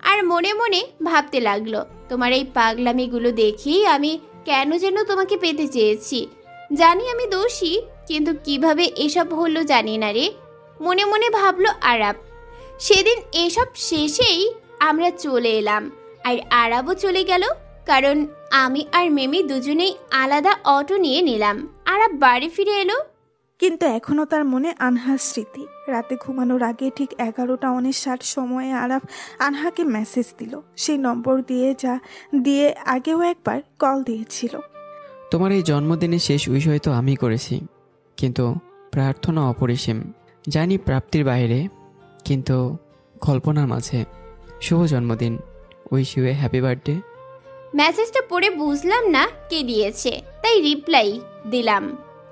আর মনে মনে ভাবতে লাগলো, তোমার এই পাগলামিগুলো দেখেই আমি কেন যেন তোমাকে পেতে চেয়েছি। জানি আমি দোষী, কিন্তু কিভাবে এসব হলো জানি না রে, মনে মনে ভাবলো আরাপ। সেদিন এসব শেষেই আমরা চলে এলাম, আর আরাবও চলে গেল, কারণ আমি আর মিমি দুজনেই আলাদা অটো নিয়ে নিলাম। আরাব বাড়ি ফিরে এলো, কিন্তু এখনও তার মনে আনহার স্মৃতি। রাতে ঘুমানোর আগে ঠিক 11:59 সময়ে আরাফ আনহাকে মেসেজ দিল। সেই নম্বর দিয়ে আগেও একবার কল দিয়েছিল। তোমার এই জন্মদিনের শেষ উইশ হয়তো আমি করেছি, কিন্তু প্রার্থনা অপরিসীম। জানি প্রাপ্তির বাইরে, কিন্তু কল্পনার মাঝে। শুভ জন্মদিন, wish you a happy birthday. মেসেজটা পড়ে বুঝলাম না কে দিয়েছে, তাই রিপ্লাই দিলাম,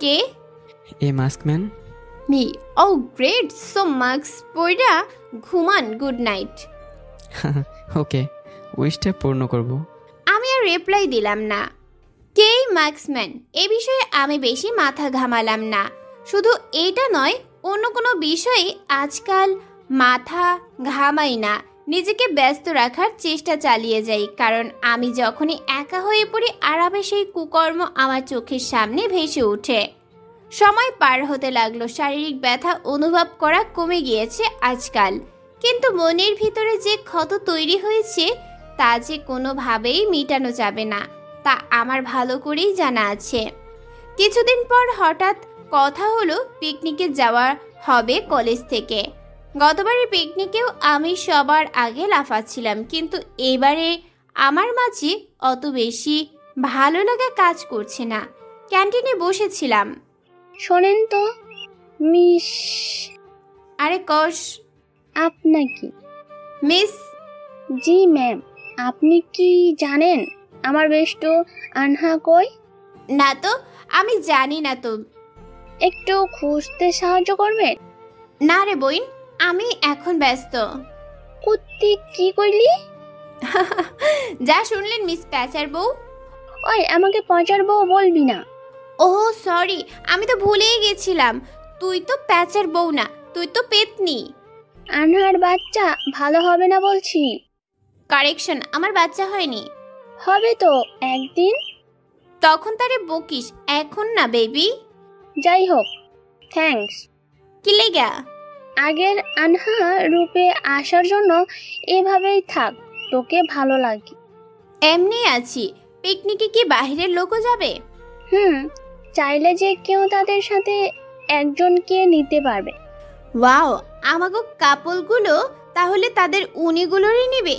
কে? A maskman. Me. Oh great, so mask পইরা ঘুমান, গুড নাইট। ওকে, উইশটা পূর্ণ করব। আমি আর রিপ্লাই দিলাম না। কে মার্কসম্যান এ বিষয়ে আমি বেশি মাথা ঘামালাম না। শুধু এটা নয়, অন্য কোনো বিষয়ে আজকাল মাথা ঘামাই না, নিজেকে ব্যস্ত রাখার চেষ্টা চালিয়ে যাই। কারণ আমি যখনই একা হয়ে পড়ি, আরামে সেই কুকর্ম আমার চোখের সামনে ভেসে ওঠে। সময় পার হতে লাগলো, শারীরিক ব্যথা অনুভব করা কমে গিয়েছে আজকাল, কিন্তু মনের ভিতরে যে ক্ষত তৈরি হয়েছে তা যে কোনোভাবেই মিটানো যাবে না, তা আমার ভালো করেই জানা আছে। কিছুদিন পর হঠাৎ কথা হলো পিকনিকে যাওয়া হবে কলেজ থেকে। গতবারের পিকনিকেও আমি সবার আগে লাফাচ্ছিলাম, কিন্তু এবারে আমার মাঝে অত বেশি ভালো লাগা কাজ করছে না। ক্যান্টিনে বসেছিলাম। শোনেন তো মিস। আরে কস। আপনাকে। মিস। জি ম্যাম। আপনি কি জানেন আমার বেষ্ট আনহা কই? না তো, আমি জানি না তো। একটু খুঁজতে সাহায্য করবেন? না রে বইন, আমি এখন ব্যস্ত। কুত্তি কি কইলি? যা শুনলেন মিস প্যাচার বউ। ওই আমাকে পচার বউ বলবি না। ওহ সরি, আমি তো ভুলেই গেছিলাম। তুই তো প্যাচার বউ না, তুই তো পেতনি। আনহার বাচ্চা ভালো হবে না বলছি। কারেকশন, আমার বাচ্চা হয়নি। হবে তো একদিন। তখন তারে বকিস, এখন না বেবি। যাই হোক, থ্যাঙ্কস। কি লেগা? আগের আনহা রূপে আসার জন্য এভাবেই থাক, তোকে ভালো লাগে। এমনি আছি। পিকনিকে কি বাহিরের লোকও যাবে? চাইলে যে কেউ তাদের সাথে একজনকে নিতে পারবে। ওয়াও, আমাগো কাপলগুলো তাহলে তাদের উনিগুলোরই নেবে?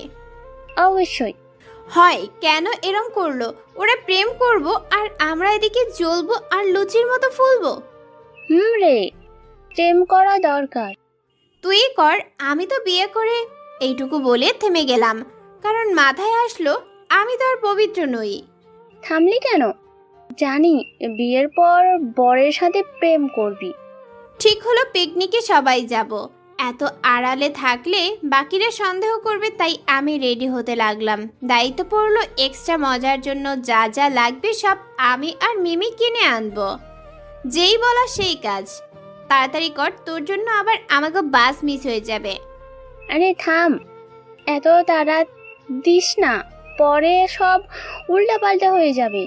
অবশ্যই। হয়, কেন এরম করলো? ওরা প্রেম করব আর আমরা এদিকে জ্বলবো আর লুচির মতো ফুলবো। রে, প্রেম করা দরকার। তুই কর, আমি তো বিয়ে করে। এইটুকু বলে থেমে গেলাম, কারণ মাথায় আসলো আমি তো আর পবিত্র নই। থামলি কেন? জানি বিয়ের পর বরের সাথে প্রেম করবি। ঠিক হলো, পিকনিকে সবাই যাব। এত আড়ালে থাকলে বাকিরা সন্দেহ করবে, তাই আমি রেডি হতে লাগলাম। দায়িত্ব পড়লো এক্সট্রা মজার জন্য যা যা লাগবে সব আমি আর মিমি কিনে আনবো। যেই বলা সেই কাজ। তাড়াতাড়ি কর, তোর জন্য আবার আমাকে বাস মিস হয়ে যাবে। আরে থাম, এত তাড়া দিস না, পরে সব উল্টাপাল্টা হয়ে যাবে।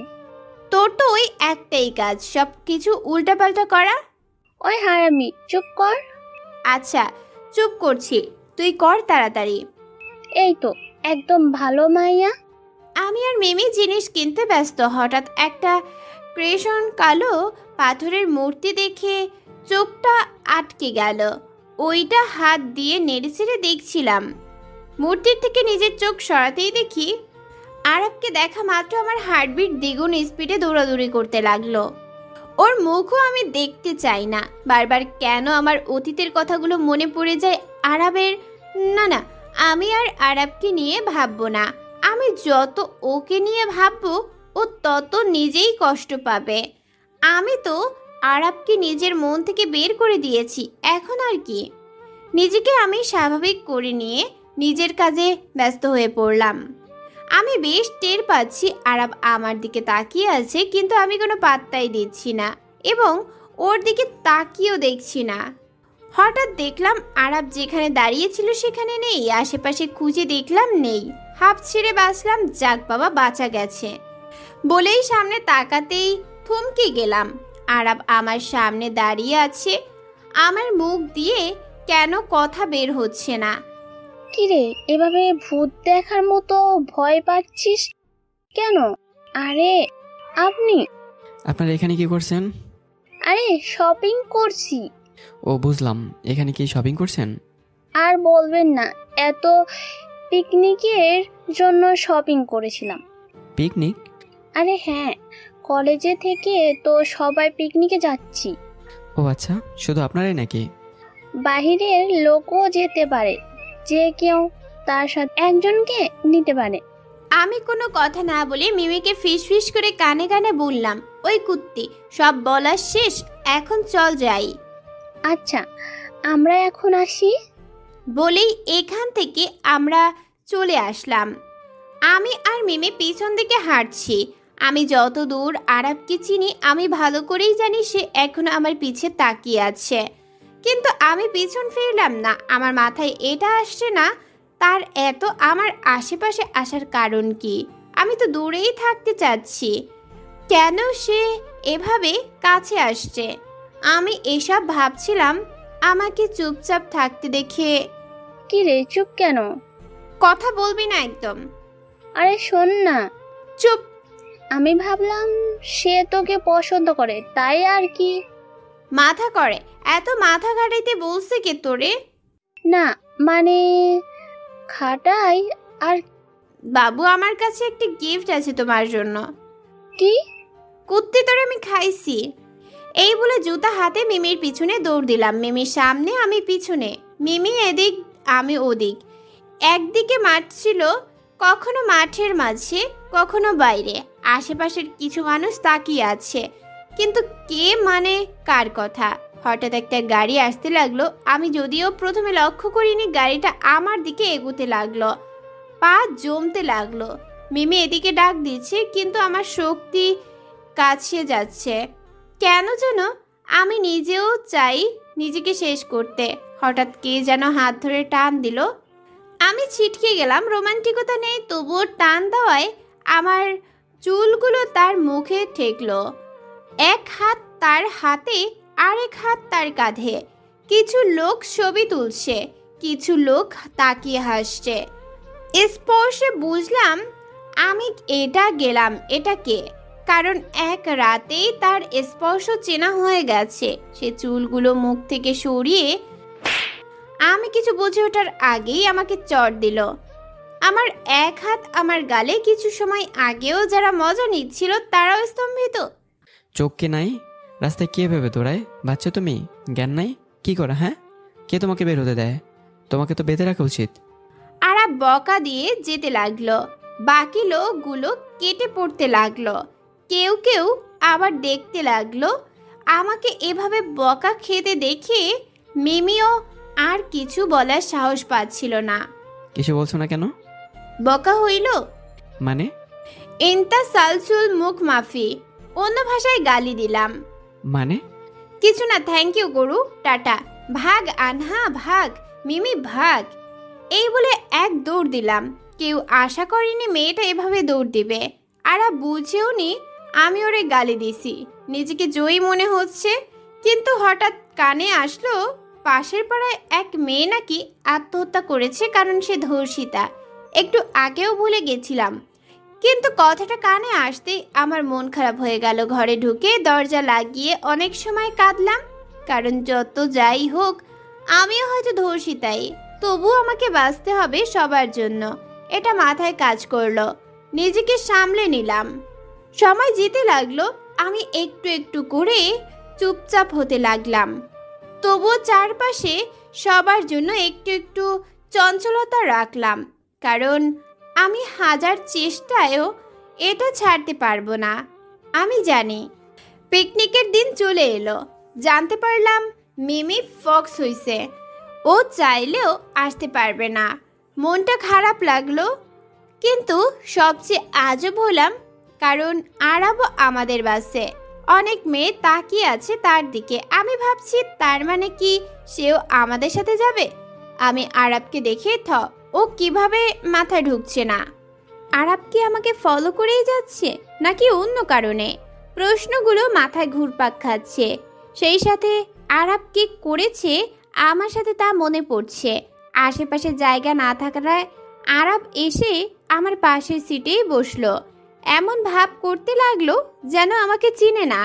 তোর তো ওই একটাই কাজ, সব কিছু উল্টাপাল্টা করা। ওই হারামি, চুপ কর। আচ্ছা চুপ করছি, তুই কর তাড়াতাড়ি। এই তো একদম ভালো মাইয়া। আমি আর মিমি জিনিস কিনতে ব্যস্ত। হঠাৎ একটা ক্রেশন কালো পাথরের মূর্তি দেখে চোখটা আটকে গেল। ওইটা হাত দিয়ে নেড়েচেড়ে দেখছিলাম। মূর্তির থেকে নিজের চোখ সরাতেই দেখি আরাবকে দেখা মাত্র আমার হার্টবিট দ্বিগুণ স্পিডে দৌড়াদৌড়ি করতে লাগলো। ওর মুখও আমি দেখতে চাই না। বারবার কেন আমার অতীতের কথাগুলো মনে পড়ে যায় আরাবের। না, আমি আর আরাবকে নিয়ে ভাববো না। আমি যত ওকে নিয়ে ভাববো ও তত নিজেই কষ্ট পাবে। আমি তো আরাবকে নিজের মন থেকে বের করে দিয়েছি, এখন আর কি। নিজেকে আমি স্বাভাবিক করে নিয়ে নিজের কাজে ব্যস্ত হয়ে পড়লাম। আমি বেশ টের পাচ্ছি আরাব আমার দিকে তাকিয়ে আছে, কিন্তু আমি কোনো পাত্তাই দিচ্ছি না এবং ওর দিকে তাকিয়েও দেখছি না। হঠাৎ দেখলাম আরাব যেখানে দাঁড়িয়েছিল সেখানে নেই, আশেপাশে খুঁজে দেখলাম নেই। হাঁপ ছেড়ে বাঁচলাম, যাক বাবা বাঁচা গেছে বলেই সামনে তাকাতেই থমকে গেলাম। আরাব আমার সামনে দাঁড়িয়ে আছে, আমার মুখ দিয়ে কেন কথা বের হচ্ছে না। কিরে, এভাবে ভূত দেখার মতো ভয় পাচ্ছিস কেন? আরে আপনি? আপনারা এখানে কি করছেন? আরে শপিং করছি। ও বুঝলাম, এখানে কি শপিং করছেন? আর বলবেন না, এত পিকনিকের জন্য শপিং করেছিলাম। পিকনিক? আরে হ্যাঁ, কলেজে থেকে তো সবাই পিকনিকে যাচ্ছি। ও আচ্ছা, শুধু আপনারাই নাকি? বাহিরের লোকও যেতে পারে, যে কেউ তার সাথে একজনকে নিতে পারে। আমি কোনো কথা না বলে মিমিকে ফিস করে কানে কানে বললাম, ওই কুত্তি, সব বলা শেষ, এখন চল যাই। আচ্ছা, আমরা এখন আসি। বলেই এখান থেকে আমরা চলে আসলাম। আমি আর মিমি পিছন দিকে হাঁটছি। আমি যত দূর আরাবকে চিনি আমি ভালো করেই জানি সে এখনো আমার পিছে তাকিয়ে আছে, কিন্তু আমি পিছন ফিরলাম না। আমার মাথায় এটা আসছে না তার এত আমার আশেপাশে আসার কারণ কি। আমি তো দূরেই থাকতে চাচ্ছি, কেন সে এভাবে কাছে আসছে? আমি এসব ভাবছিলাম। আমাকে চুপচাপ থাকতে দেখে, কি রে, চুপ কেন? কথা বলবি না একদম। আরে শোন না। চুপ। আমি ভাবলাম সে তোকে পছন্দ করে, তাই আর কি। মাথা করে, এত মাথা খাটাইতে বলছে কে তোরে? না মানে খাটাই। আর বাবু, আমার কাছে একটা গিফট আছে তোমার জন্য। কি? কুত্তি তোরে আমি খাইছি। এই বলে জুতা হাতে মিমির পিছনে দৌড় দিলাম। মিমির সামনে, আমি পিছনে। মিমি এদিক, আমি ওদিক। একদিকে মাঠ ছিল, কখনো মাঠের মাঝে কখনো বাইরে। আশেপাশের কিছু মানুষ তাকিয়ে আছে, কিন্তু কে মানে কার কথা। হঠাৎ একটা গাড়ি আসতে লাগলো। আমি যদিও প্রথমে লক্ষ্য করিনি, গাড়িটা আমার দিকে এগোতে লাগলো, পা জমতে লাগলো। মিমি এদিকে ডাক দিচ্ছে, কিন্তু আমার শক্তি কাছে যাচ্ছে কেন যেন। আমি নিজেও চাই নিজেকে শেষ করতে। হঠাৎ কে যেন হাত ধরে টান দিল, আমি ছিটকে গেলাম। রোমান্টিকতা নেই, তবুও টান দেওয়ায় আমার চুলগুলো তার মুখে ঠেকলো। এক হাত তার হাতে, আরেক হাত তার কাঁধে। কিছু লোক ছবি তুলছে, কিছু লোক তাকিয়ে হাসছে। স্পর্শে বুঝলাম আমি গেলাম এটা কে, কারণ এক রাতেই তার স্পর্শ চেনা হয়ে গেছে। সে চুলগুলো মুখ থেকে সরিয়ে আমি কিছু বুঝে ওঠার আগেই আমাকে চড় দিল। আমার এক হাত আমার গালে। কিছু সময় আগেও যারা মজা নিচ্ছিল তারাও স্তম্ভিত। চোখ কে নাই? রাস্তায় কে ভেবে তোরায়? বাচ্চা তুমি, জ্ঞান নাই? কি করা? হ্যাঁ, কে তোমাকে বের হতে দেয়? তোমাকে তো বেঁধে রাখা উচিত। আরা বকা দিয়ে যেতে লাগলো। বাকি লোকগুলো কেটে পড়তে লাগলো। কেউ কেউ আবার দেখতে লাগলো। আমাকে এভাবে বকা খেতে দেখে মিমিও আর কিছু বলার সাহস পাচ্ছিল না। কিছু বলছো না কেন? বকা হইল মানে? ইন্তা সালসুল মুখ মাফি, অন্য ভাষায় গালি দিলাম। মানে? কিছু না, থ্যাংক ইউ গরু, টাটা। ভাগ আনহা, ভাগ মিমি, ভাগ। এই বলে এক দৌড় দিলাম। কেউ আশা করেনি মেয়েটা এভাবে দৌড় দিবে। আরা বুঝেও নি আমি ওরে গালি দিছি। নিজেকে জয়ী মনে হচ্ছে, কিন্তু হঠাৎ কানে আসলো পাশের পাড়ায় এক মেয়ে নাকি আত্মহত্যা করেছে, কারণ সে ধর্ষিতা। একটু আগেও ভুলে গেছিলাম, কিন্তু কথাটা কানে আসতেই আমার মন খারাপ হয়ে গেল। ঘরে ঢুকে দরজা লাগিয়ে অনেক সময় কাঁদলাম, কারণ যত যাই হোক আমিও হয়তো ধর্ষিতাই, তবু আমাকে বাঁচতে হবে সবার জন্য। এটা মাথায় কাজ করলো। নিজেকে সামলে নিলাম। সময় যেতে লাগলো, আমি একটু একটু করে চুপচাপ হতে লাগলাম। তবুও চারপাশে সবার জন্য একটু একটু চঞ্চলতা রাখলাম, কারণ আমি হাজার চেষ্টায়ও এটা ছাড়তে পারবো না। আমি জানি। পিকনিকের দিন চলে এলো। জানতে পারলাম মিমি ফক্স হইছে। ও চাইলেও আসতে পারবে না। মনটা খারাপ লাগলো, কিন্তু সবচেয়ে আজব হলাম কারণ আরাবও আমাদের বাসে। অনেক মেয়ে তাকিয়ে আছে তার দিকে। আমি ভাবছি তার মানে কি সেও আমাদের সাথে যাবে? আমি আরাবকে দেখে ও কিভাবে মাথায় ঢুকছে না। আরাব কি আমাকে ফলো করেই যাচ্ছে নাকি অন্য কারণে? প্রশ্নগুলো মাথায় ঘুরপাক খাচ্ছে। সেই সাথে আরাব কি করেছে আমার সাথে তা মনে পড়ছে। আশেপাশে জায়গা না থাকায় আরাব এসে আমার পাশের সিটেই বসলো। এমন ভাব করতে লাগলো যেন আমাকে চিনে না।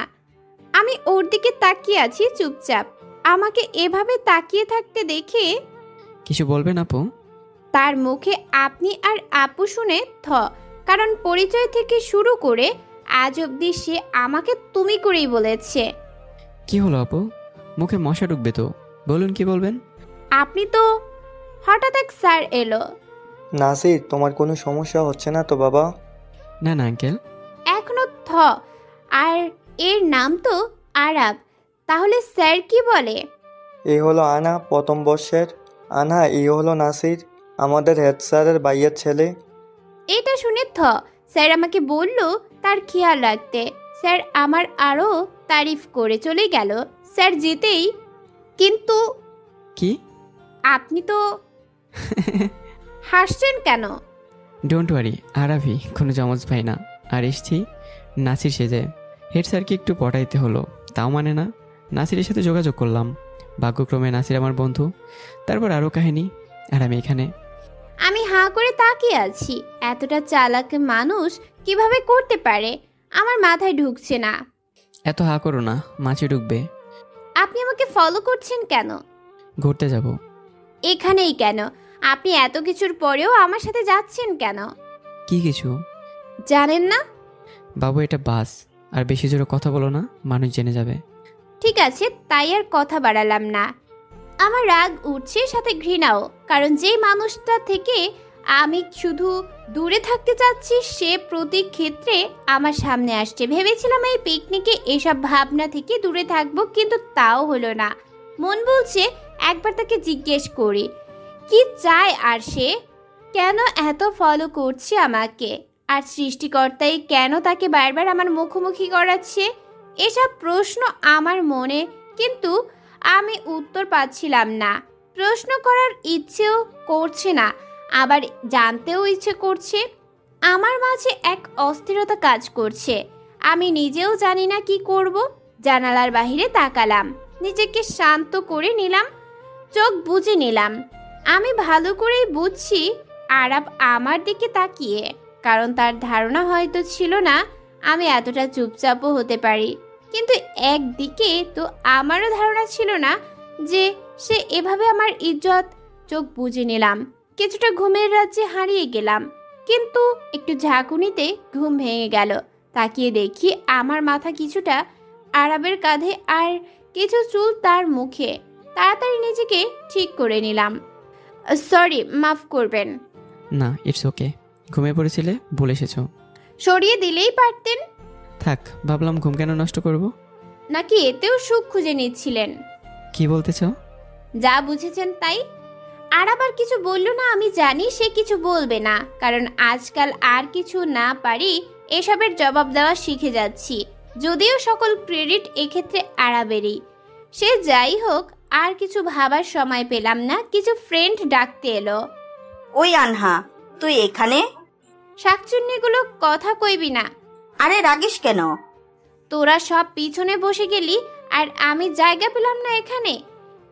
আমি ওর দিকে তাকিয়ে আছি চুপচাপ। আমাকে এভাবে তাকিয়ে থাকতে দেখে কিছু বলবেন আপু? তার মুখে আপনি আর আপু শুনে কারণ পরিচয় থেকে শুরু করে আজ অব্দি সে আমাকে তুমি করেই বলেছে। কি হলো আপু? মুখে মশা ঢুকবে তো, বলুন কি বলবেন। আপনি তো হঠাৎ এক স্যার এলো। নাসির, তোমার কোনো সমস্যা হচ্ছে না তো বাবা? না না আঙ্কেল। এখনো আর এর নাম তো আরাব, তাহলে স্যার কি বলে? এই হলো আনা, প্রথম বর্ষের। আনা, এই হলো নাসির, আমাদের হেড স্যারের ভাইয়ের ছেলে। এটা শুনে স্যার আমাকে বলল তার খেয়াল রাখতে। স্যার আমার আরো তারিফ করে চলে গেল। স্যার যেতেই কিন্তু কি? আপনি তো হাসছেন কেন? ডোন্ট ওয়ারি আরাভি, কোনো জমজ ভাই না। আর এসছি নাসির সেজে। হেড স্যারকে একটু পটাইতে হলো, তাও মানে না। নাসিরের সাথে যোগাযোগ করলাম। ভাগ্যক্রমে নাসির আমার বন্ধু। তারপর আরও কাহিনী। আর আমি এখানে। আমি হাঁ করে তাকিয়ে আছি। এতটা চালাক মানুষ কিভাবে করতে পারে আমার মাথায় ঢুকছে না। এত হা করো না, মাছি ঢুকবে। আপনি আমাকে ফলো করছেন কেন? ঘুরতে যাব। এখানেই কেন? আপনি এত কিছুর পরেও আমার সাথে যাচ্ছেন কেন? কি কিছু জানেন না? বাবু, এটা বাস। আর বেশি জোরে কথা বলো না, মানুষ জেনে যাবে। ঠিক আছে, তাই আর কথা বাড়ালাম না। আমার রাগ উঠছে, সাথে ঘৃণাও। কারণ যে মানুষটা থেকে আমি শুধু দূরে থাকতে চাচ্ছি সে প্রতি ক্ষেত্রে আমার সামনে আসছে। ভেবেছিলাম এই পিকনিকে এসব ভাবনা থেকে দূরে থাকবো, কিন্তু তাও হলো না। মন বলছে একবার তাকে জিজ্ঞেস করি কি চায় আর সে কেন এত ফলো করছে আমাকে, আর সৃষ্টিকর্তাই কেন তাকে বারবার আমার মুখোমুখি করাচ্ছে। এসব প্রশ্ন আমার মনে, কিন্তু আমি উত্তর পাচ্ছিলাম না। প্রশ্ন করার ইচ্ছেও করছে না, আবার জানতেও ইচ্ছে করছে। আমার মাঝে এক অস্থিরতা কাজ করছে। আমি নিজেও জানি না কি করব। জানালার বাইরে তাকালাম, নিজেকে শান্ত করে নিলাম, চোখ বুজে নিলাম। আমি ভালো করেই বুঝছি আরাব আমার দিকে তাকিয়ে, কারণ তার ধারণা হয়তো ছিল না আমি এতটা চুপচাপও হতে পারি। কিন্তু একদিকে তো আমারও ধারণা ছিল না যে সে এভাবে আমার ইজ্জত। চোখ বুজে নিলাম, কিছুটা ঘুমের রাজ্যে হারিয়ে গেলাম। কিন্তু একটু ঝাঁকুনিতে ঘুম ভেঙে গেল। তাকিয়ে দেখি আমার মাথা কিছুটা আরাবের কাঁধে, আর কিছু চুল তার মুখে। তাড়াতাড়ি নিজেকে ঠিক করে নিলাম। সরি, মাফ করবেন। না, ইটস ওকে। ঘুমিয়ে পড়েছিলে, ভুলে এসেছো। সরিয়ে দিলেই পারতেন। থাক, ভাবলাম ঘুম কেন নষ্ট করব। নাকি এতেও সুখ খুঁজে নিচ্ছিলেন? কি বলতেছ? যা বুঝেছেন তাই। আর আবার কিছু বলল না। আমি জানি সে কিছু বলবে না, কারণ আজকাল আর কিছু না পারি এসবের জবাব দেওয়া শিখে যাচ্ছি। যদিও সকল ক্রেডিট এক্ষেত্রে আরাবেরই। সে যাই হোক, আর কিছু ভাবার সময় পেলাম না। কিছু ফ্রেন্ড ডাকতে এলো। ওই আনহা, তুই এখানে? শাকচুন্নিগুলো কথা কইবি না। আরে রাগিস কেন? তোরা সব পিছনে বসে গেলি আর আমি জায়গা পেলাম না এখানে।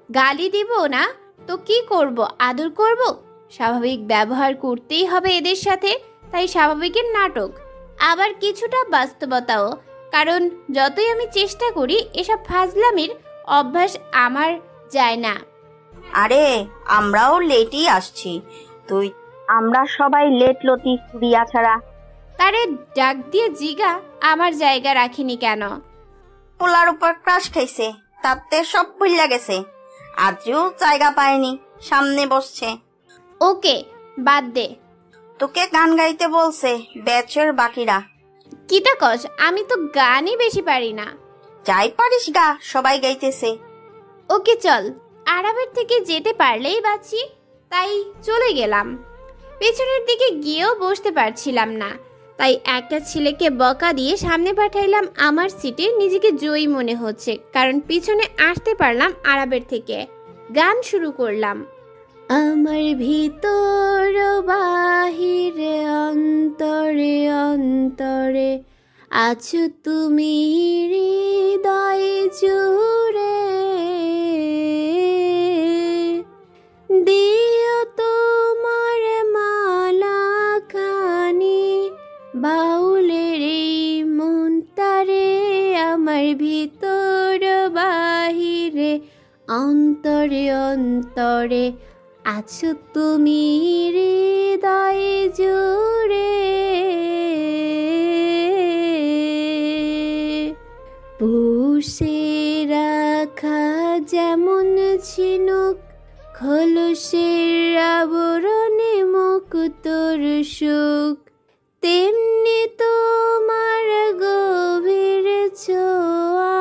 গালি দিব না তো কি করব? আদর করব? স্বাভাবিক ব্যবহার করতেই হবে এদের সাথে, তাই স্বাভাবিকের নাটক, আবার কিছুটা বাস্তবতাও। কারণ যতই আমি চেষ্টা করি এসব ফাজলামির অভ্যাস আমার যায় না। আরে আমরাও লেটই আসছি। আমরা সবাই লেট লতি রিয়া ছাড়া। তারে ডাক দিয়ে জিগা আমার জায়গা রাখিনি কেন? পোলার উপর ক্রাশ খাইছে, তাতে সব ভুল্লা গেছে। আজও জায়গা পায়নি, সামনে বসছে। ওকে, বাদ দে। তোকে গান গাইতে বলছে ব্যাচের বাকিরা। কিটা কস, আমি তো গানই বেশি পারি না। যাই পারিস গা, সবাই গাইতেছে। ওকে চল, আরাবের থেকে যেতে পারলেই বাঁচি। তাই চলে গেলাম। পেছনের দিকে গিয়েও বসতে পারছিলাম না, তাই একটা ছেলেকে বকা দিয়ে সামনে পাঠাইলাম আমার সিটে। নিজেকে জয়ী মনে হচ্ছে, কারণ পিছনে আসতে পারলাম আরাবের থেকে। গান শুরু করলাম। আমার ভিতর বাহিরে অন্তরে অন্তরে আছো তুমি হৃদয় জুড়ে, দিও তোমার মালা খানি বাউলের এই মনটারে। আমার ভিতর বাহিরে অন্তরে অন্তরে আছো তুমি হৃদয় জুড়ে, পুষে রাখা যেমন ঝিনুক খোলসের আবরণে মুক্তোর সুখ, তেমনি তোমার গভীর ছোঁয়া,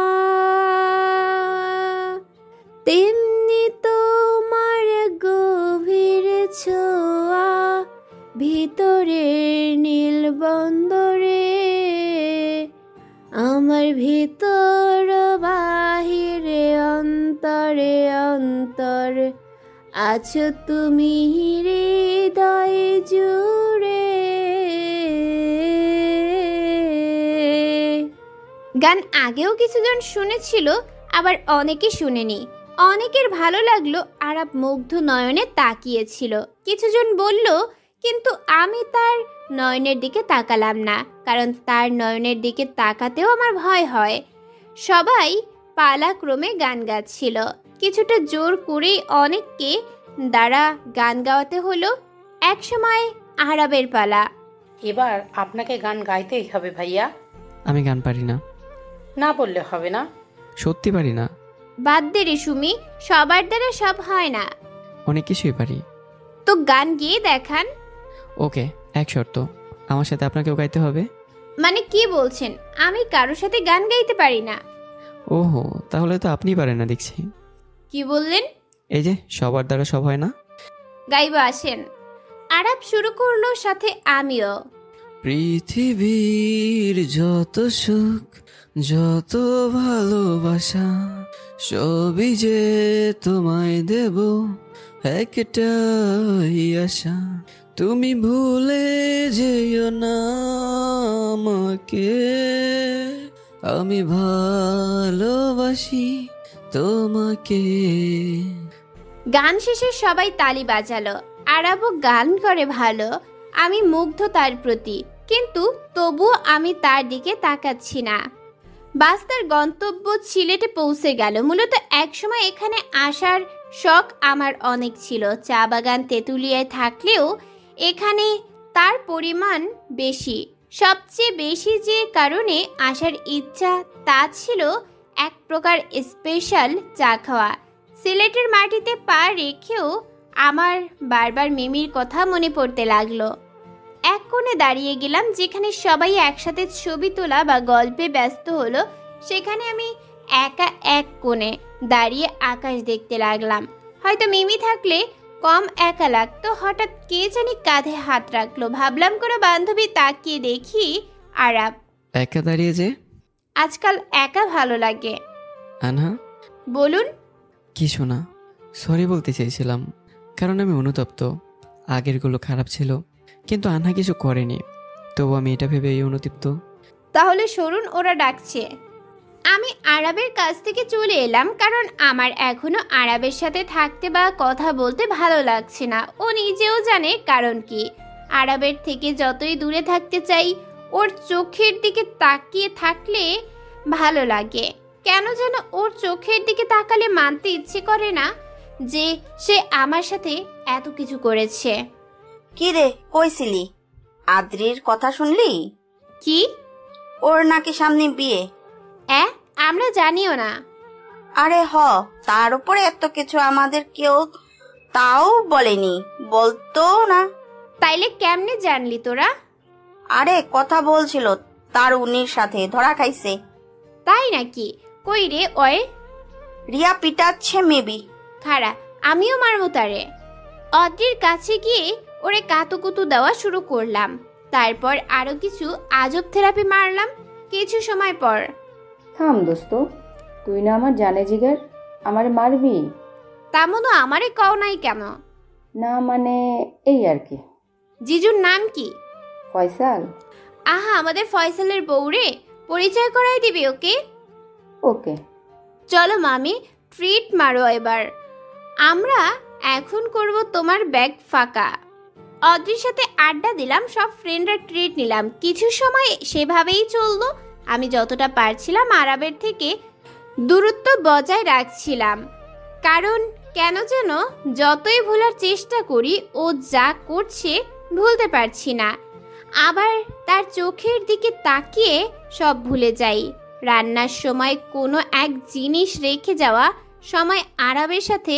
তেমনি তোমার গভীর ছোঁয়া ভিতরের নীল বন্দরে। আমার ভিতর বাহিরে অন্তরে অন্তর আছো তুমি হৃদয় জুড়ে। গান আগেও কিছুজন শুনেছিল, আবার অনেকে শুনেনি। অনেকের ভালো লাগলো। আরাব মুগ্ধ নয়নে তাকিয়েছিল। কিছুজন বলল, কিন্তু আমি তার নয়নের দিকে তাকালাম না, কারণ তার নয়নের দিকে তাকাতেও আমার ভয় হয়। সবাই পালাক্রমে গান গাচ্ছিল। কিছুটা জোর করেই অনেককে দ্বারা গান গাওয়াতে হলো। একসময় আরাবের পালা। এবার আপনাকে গান গাইতেই হবে ভাইয়া। আমি গান পারি না। না বললে হবে না। সত্যি পারি না। বাদ দে রে সুমি, সবার দ্বারা সব হয় না। অনেক কিছুই পারি। তো গান গিয়ে দেখান। ওকে, এক শর্ত, আমার সাথে আপনাকেও গাইতে হবে। মানে কি বলছেন? আমি কারোর সাথে গান গাইতে পারি না। ওহো, তাহলে তো আপনি পারেন না দেখছি। কি বললেন? এই যে সবার দ্বারা সব হয় না। গাইবা আসেন। আরাব শুরু করলো, সাথে আমিও। পৃথিবীর যত সুখ যত ভালোবাসা সবই যে তোমায় দেব একটাই আশা, তুমি ভুলে যেও না আমাকে, আমি ভালোবাসি তোমাকে। গান শেষে সবাই তালি বাজালো। আরাবও গান করে ভালো। আমি মুগ্ধ তার প্রতি, কিন্তু তবুও আমি তার দিকে তাকাচ্ছি না। বাস তার গন্তব্য সিলেটে পৌঁছে গেল। মূলত একসময় এখানে আসার শখ আমার অনেক ছিল। চা বাগান তেঁতুলিয়ায় থাকলেও এখানে তার পরিমাণ বেশি। সবচেয়ে বেশি যে কারণে আসার ইচ্ছা তা ছিল এক প্রকার স্পেশাল চা খাওয়া। সিলেটের মাটিতে পা রেখেও আমার বারবার মিমির কথা মনে পড়তে লাগলো। এক কোণে দাঁড়িয়ে গেলাম, যেখানে সবাই একসাথে ছবি তোলা বা গল্পে ব্যস্ত হলো। সেখানে আমি একা এক কোণে দাঁড়িয়ে আকাশ দেখতে লাগলাম। হয়তো মিমি থাকলে কম একা লাগতো। হঠাৎ কে জানি কাঁধে হাত রাখলো। ভাবলাম করে বান্ধবী, তাকিয়ে দেখি আরাব। একা দাঁড়িয়ে যে? আজকাল একা ভালো লাগে। আনহা, বলুন। কিছু না, সরি বলতে চেয়েছিলাম, কারণ আমি অনুতপ্ত। আগেরগুলো খারাপ ছিল, কিন্তু আনহা কিছু করেনি, তবু আমি এটা ভেবে অনুতপ্ত। তাহলে সরুন, ওরা ডাকছে। আমি আরাবের কাছ থেকে চলে এলাম, কারণ আমার এখনো আরাবের সাথে থাকতে বা কথা বলতে ভালো লাগছে না। ও নিজেও জানে কারণ কি। আরাবের থেকে যতই দূরে থাকতে চাই, ওর চোখের দিকে তাকিয়ে থাকলে ভালো লাগে। কেন যেন ওর চোখের দিকে তাকালে মানতে ইচ্ছে করে না যে সে আমার সাথে এত কিছু করেছে। কি রে, কইছিলি? আদ্রির কথা শুনলি? কি? ওর নাকি সামনে বিয়ে। আমরা জানিও না। আরে হ, তার উপরে এত কিছু আমাদের কেউ তাও বলেনি, বলতো না। তাইলে কেমনে জানলি তোরা? আরে কথা বলছিল তার উনির সাথে, ধরা খাইছে। তাই নাকি? কই রে ওয়ে? রিয়া পিটাচ্ছে মেবি। খাড়া, আমিও মারবো তারে। অদ্রির কাছে গিয়ে ওরে কাতুকুতু দেওয়া শুরু করলাম। তারপর আরো কিছু আজব থেরাপি মারলাম। কিছু সময় পর, থাম দোস্ত, তুই না আমার জানে জিগার, আমারে মারবি? তেমনও আমারে কও নাই কেন? না মানে এই আর কি। জিজুর নাম কি? ফয়সাল। আহা, আমাদের ফয়সালের বউরে, পরিচয় করাই দিবি ওকে? ওকে। চলো মামি, ট্রিট মারো এবার। আমরা এখন করব তোমার ব্যাগ ফাঁকা। অদ্রির সাথে আড্ডা দিলাম, সব ফ্রেন্ডরা ট্রিট নিলাম। কিছু সময় সেভাবেই চললো। আমি যতটা পারছিলাম আরাবের থেকে দূরত্ব বজায় রাখছিলাম, কারণ কেন যেন যতই ভোলার চেষ্টা করি ও যা করছে ভুলতে পারছি না। আবার তার চোখের দিকে তাকিয়ে সব ভুলে যাই। রান্নার সময় কোনো এক জিনিস রেখে যাওয়া সময় আরাবের সাথে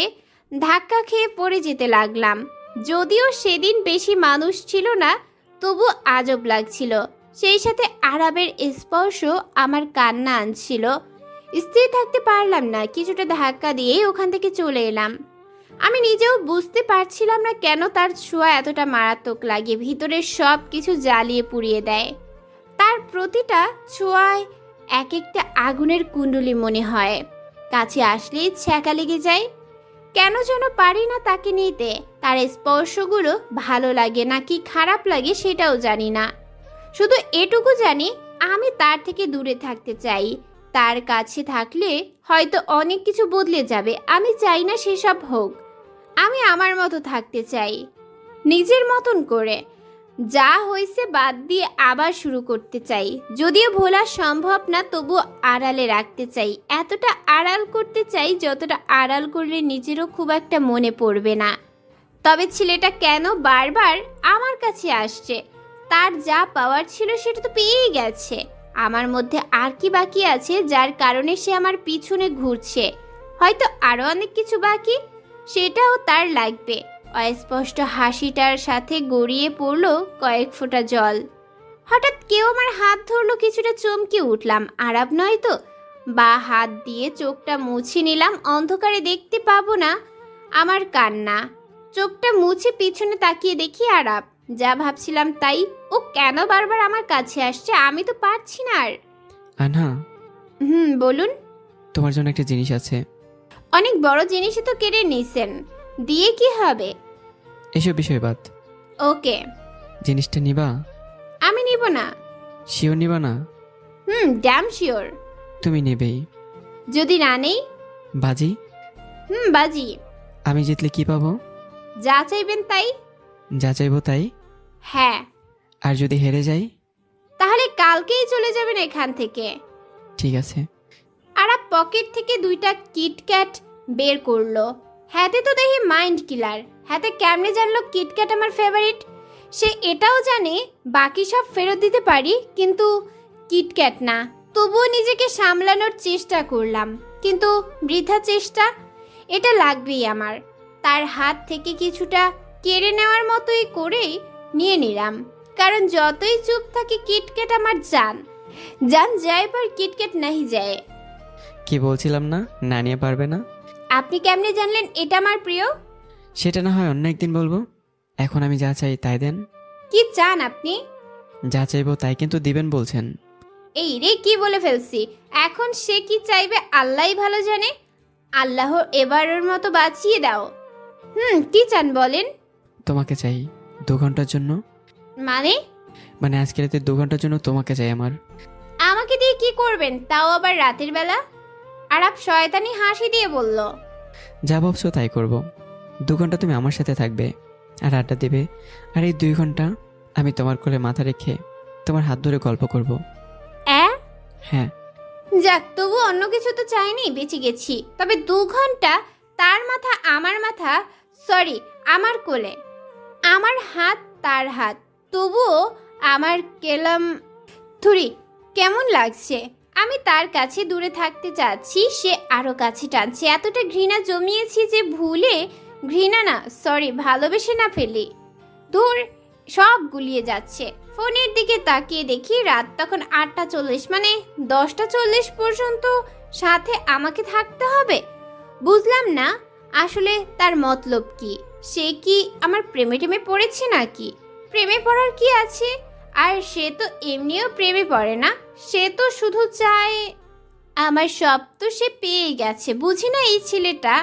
ধাক্কা খেয়ে পড়ে যেতে লাগলাম। যদিও সেদিন বেশি মানুষ ছিল না, তবু আজব লাগছিল। সেই সাথে আরাবের স্পর্শ আমার কান্না আনছিল। স্থির থাকতে পারলাম না, কিছুটা ধাক্কা দিয়েই ওখান থেকে চলে এলাম। আমি নিজেও বুঝতে পারছিলাম না কেন তার ছোঁয়া এতটা মারাত্মক লাগে, ভিতরের সব কিছু জ্বালিয়ে পুড়িয়ে দেয়। তার প্রতিটা ছোঁয়ায় এক একটা আগুনের কুণ্ডলি মনে হয়। কাছে আসলেই ছ্যাঁকা লেগে যায়। কেন যেন পারি না তাকে নিতে। তার স্পর্শগুলো ভালো লাগে নাকি খারাপ লাগে সেটাও জানি না। শুধু এটুকু জানি আমি তার থেকে দূরে থাকতে চাই। তার কাছে থাকলে হয়তো অনেক কিছু বদলে যাবে। আমি চাই না সেসব হোক। আমি আমার মতো থাকতে চাই, নিজের মতন করে। যা হয়েছে বাদ দিয়ে আবার শুরু করতে চাই। যদিও ভোলা সম্ভব না, তবু আড়ালে রাখতে চাই। এতটা আড়াল করতে চাই যতটা আড়াল করলে নিজেরও খুব একটা মনে পড়বে না। তবে ছেলেটা কেন বারবার আমার কাছে আসছে? তার যা পাওয়ার ছিল সেটা তো পেয়েই গেছে। আমার মধ্যে আর কি বাকি আছে যার কারণে সে আমার পিছনে ঘুরছে? হয়তো আরো অনেক কিছু বাকি, সেটাও তার লাগবে। অস্পষ্ট হাসিটার সাথে গড়িয়ে পড়লো কয়েক ফোঁটা জল। হঠাৎ কেউ আমার হাত ধরলো, কিছুটা চমকে উঠলাম। আরাব নয় তো? বা হাত দিয়ে চোখটা মুছে নিলাম, অন্ধকারে দেখতে পাবো না আমার কান্না। চোখটা মুছে পিছনে তাকিয়ে দেখি আরাব। যা ভাবছিলাম তাই। ও কেন বারবার আমার কাছে আসছে? আমি তো পারছি না আর। আনহা, বলুন। তোমার জন্য একটা জিনিস আছে। অনেক বড় জিনিসই তো কেড়ে নিছেন, দিয়ে কি হবে? এসব বিষয় বাদ। ওকে। জিনিসটা নিবা? আমি নিব না। শিওর নিবা না? Damn sure. তুমি নেবেই। যদি না নেই? বাজি। বাজি। আমি জিতলে কি পাবো? যা চাইবেন তাই। যা চাইবো তাই? হ্যাঁ। আর যদি হেরে যাই? তাহলে কালকেই চলে যাবেন এখান থেকে। ঠিক আছে। আরাব পকেট থেকে 2টা কিটক্যাট বের করলো। হাতে তো দেখি মাইন্ড কিলার। হাতে কেমনে জানলো কিটক্যাট আমার ফেভারিট? সে এটাও জানে বাকি সব ফেরত দিতে পারি, কিন্তু কিটক্যাট না। তবুও নিজেকে সামলানোর চেষ্টা করলাম, কিন্তু বৃথা চেষ্টা। এটা লাগবেই আমার। তার হাত থেকে কিছুটা কেড়ে নেওয়ার মতোই করেই নিয়ে নিলাম, কারণ যতই চুপ থাকি কিটক্যাট আমার জান যায়, পর কিটক্যাট নাহি যায়। কি বলছিলাম না, না নিয়ে পারবে না? আপনি কেমনে জানলেন এটা আমার প্রিয়? সেটা না হয় অন্য একদিন বলবো। এখন আমি যা চাই তাই দেন। কি চান আপনি? যা চাইবো তাই কিন্তু দিবেন বলছেন। এই রে, কি বলে ফেলছি। এখন সে কি চাইবে আল্লাহই ভালো জানে। আল্লাহ এবারের মতো বাঁচিয়ে দাও। কি চান বলেন? তোমাকে চাই 2 ঘন্টার জন্য। মানে আজকে রাতে 2 ঘন্টার জন্য তোমাকে চাই আমার। আমাকে দিয়ে কি করবেন, তাও আবার রাতের বেলা? আরাব শয়তানি হাসি দিয়ে বলল, যা ভাবছো তাই করব। 2 ঘন্টা তুমি আমার সাথে থাকবে আর আড্ডা দেবে, আর এই 2 ঘন্টা আমি তোমার কোলে মাথা রেখে তোমার হাত ধরে গল্প করব। হ্যাঁ। যাক, তবু অন্য কিছু তো চাইনি, বেঁচে গেছি। তবে 2 ঘন্টা তার মাথা আমার মাথা, সরি আমার কোলে, আমার হাত তার হাত, তবুও আমার কেলাম থুরি কেমন লাগছে। আমি তার কাছে দূরে থাকতে চাচ্ছি, সে আরো কাছে টানছে। এতটা ঘৃণা জমিয়েছি যে ভুলে, ঘৃণা না সরি ভালোবেসে না ফেলি। ধুর, সব গুলিয়ে যাচ্ছে। ফোনের দিকে তাকিয়ে দেখি রাত তখন 8:40, মানে 10:40 পর্যন্ত সাথে আমাকে থাকতে হবে। বুঝলাম না আসলে তার মতলব কি। সে কি আমার প্রেমে টেমে পড়েছে নাকি? প্রেমে পড়ার কি আছে? আর সে তো এমনিও প্রেমে পড়ে না, সে তো শুধু চায় আমার সব। তো সে পেয়ে গেছে। বুঝি না এই ছেলেটা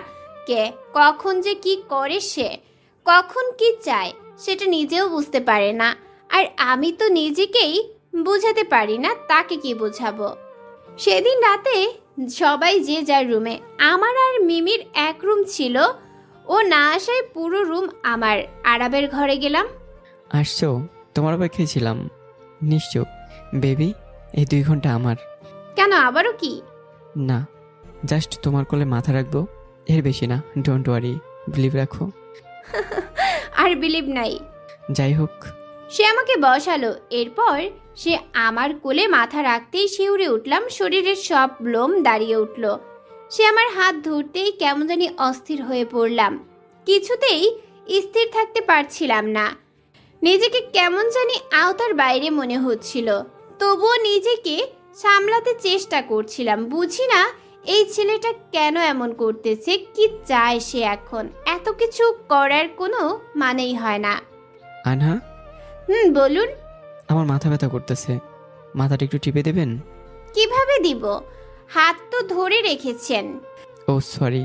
কে, কখন যে কি করে, সে কখন কি চায় সেটা নিজেও বুঝতে পারে না। আর আমি তো নিজেকেই বুঝাতে পারি না, তাকে কি বোঝাবো। সেদিন রাতে সবাই যে যার রুমে, আমার আর মিমির এক রুম ছিল। ও না আসায় পুরো রুম আমার। আরাবের ঘরে গেলাম। আসছো? তোমার অপেক্ষায় ছিলাম। নিশ্চুপ বেবি, এই 2 ঘন্টা আমার। কেন, আবারও কি? না, জাস্ট তোমার কোলে মাথা রাখবো, এর বেশি না। ডোন্ট ওয়ারি, বিলিভ রাখো। আর বিলিভ নাই। যাই হোক, সে আমাকে বসালো। এরপর সে আমার কোলে মাথা রাখতেই শিউরে উঠলাম, শরীরের সব লোম দাঁড়িয়ে উঠল। সে আমার হাত ধরতেই কেমন জানি অস্থির হয়ে পড়লাম। কিছুতেই স্থির থাকতে পারছিলাম না। নিজেকে কেমন জানি আওতার বাইরে মনে হচ্ছিল, তবুও নিজেকে সামলাতে চেষ্টা করছিলাম। বুঝি না এই ছেলেটা কেন এমন করতেছে, কি চায় সে এখন। এত কিছু করার কোনো মানেই হয় না। আনহা। বলুন। আমার মাথা ব্যথা করতেছে, মাথাটা একটু টিপে দেবেন? কিভাবে দিব? হাত তো ধরে রেখেছেন। ও সরি।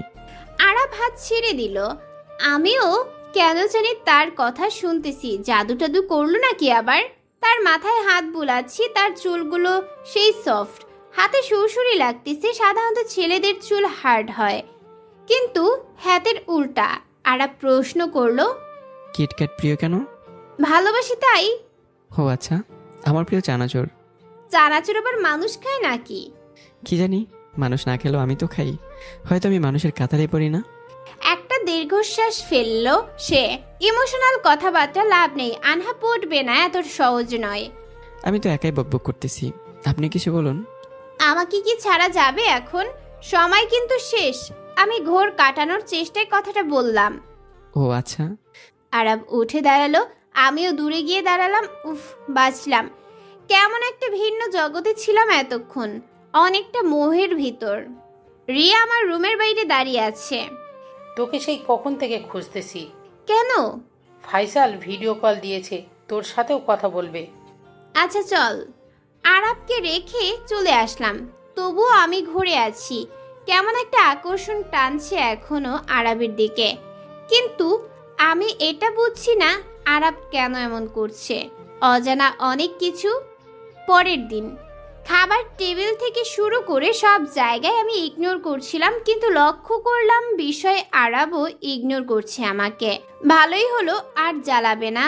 আরাব হাত ছেড়ে দিল। আমিও কেন জানি তার কথা শুনতেছি। জাদু টাদু করলো নাকি আবার? তার মাথায় হাত বুলাচ্ছি, তার চুলগুলো সেই সফট, হাতে সুরসুরি লাগতেছে। সাধারণত ছেলেদের চুল হার্ড হয়, কিন্তু হাতের উল্টা। আরাব প্রশ্ন করলো, কিটক্যাট প্রিয় কেন? ভালোবাসি তাই। ও আচ্ছা, আমার প্রিয় চানাচুর। চানাচুর আবার মানুষ খায় নাকি? কি জানি, মানুষ না খেলেও আমি তো খাই। হয়তো আমি মানুষের কাতারে পড়ি না। একটা দীর্ঘশ্বাস ফেললো সে। ইমোশনাল কথাবার্তা লাভ নেই, আনহা পড়বে না, এত সহজ নয়। আমি তো একাই বকবক করতেছি, আপনি কিছু বলুন। আমাকে কি ছাড়া যাবে এখন? সময় কিন্তু শেষ। আমি ঘোর কাটানোর চেষ্টায় কথাটা বললাম। ও আচ্ছা। আরাব উঠে দাঁড়ালো, আমিও দূরে গিয়ে দাঁড়ালাম। উফ, বাঁচলাম। কেমন একটা ভিন্ন জগতে ছিলাম এতক্ষণ, অনেকটা মোহের ভিতর। রিয়া আমার রুমের বাইরে দাঁড়িয়ে আছে। তোকে সেই কখন থেকে খুঁজতেছি। কেন? ফাইসাল ভিডিও কল দিয়েছে, তোর সাথেও কথা বলবে। আচ্ছা চল। আরাবকে রেখে চলে আসলাম, তবুও আমি ঘুরে আছি। কেমন একটা আকর্ষণ টানছে এখনো আরাবের দিকে, কিন্তু আমি এটা বুঝছি না আরাব কেন এমন করছে। অজানা অনেক কিছু। পরের দিন খাবার টেবিল থেকে শুরু করে সব জায়গায় আমি ইগনোর করছিলাম, কিন্তু লক্ষ্য করলাম বিষয় আরাবও ইগনোর করছে আমাকে। ভালোই হলো, আর জ্বালাবে না,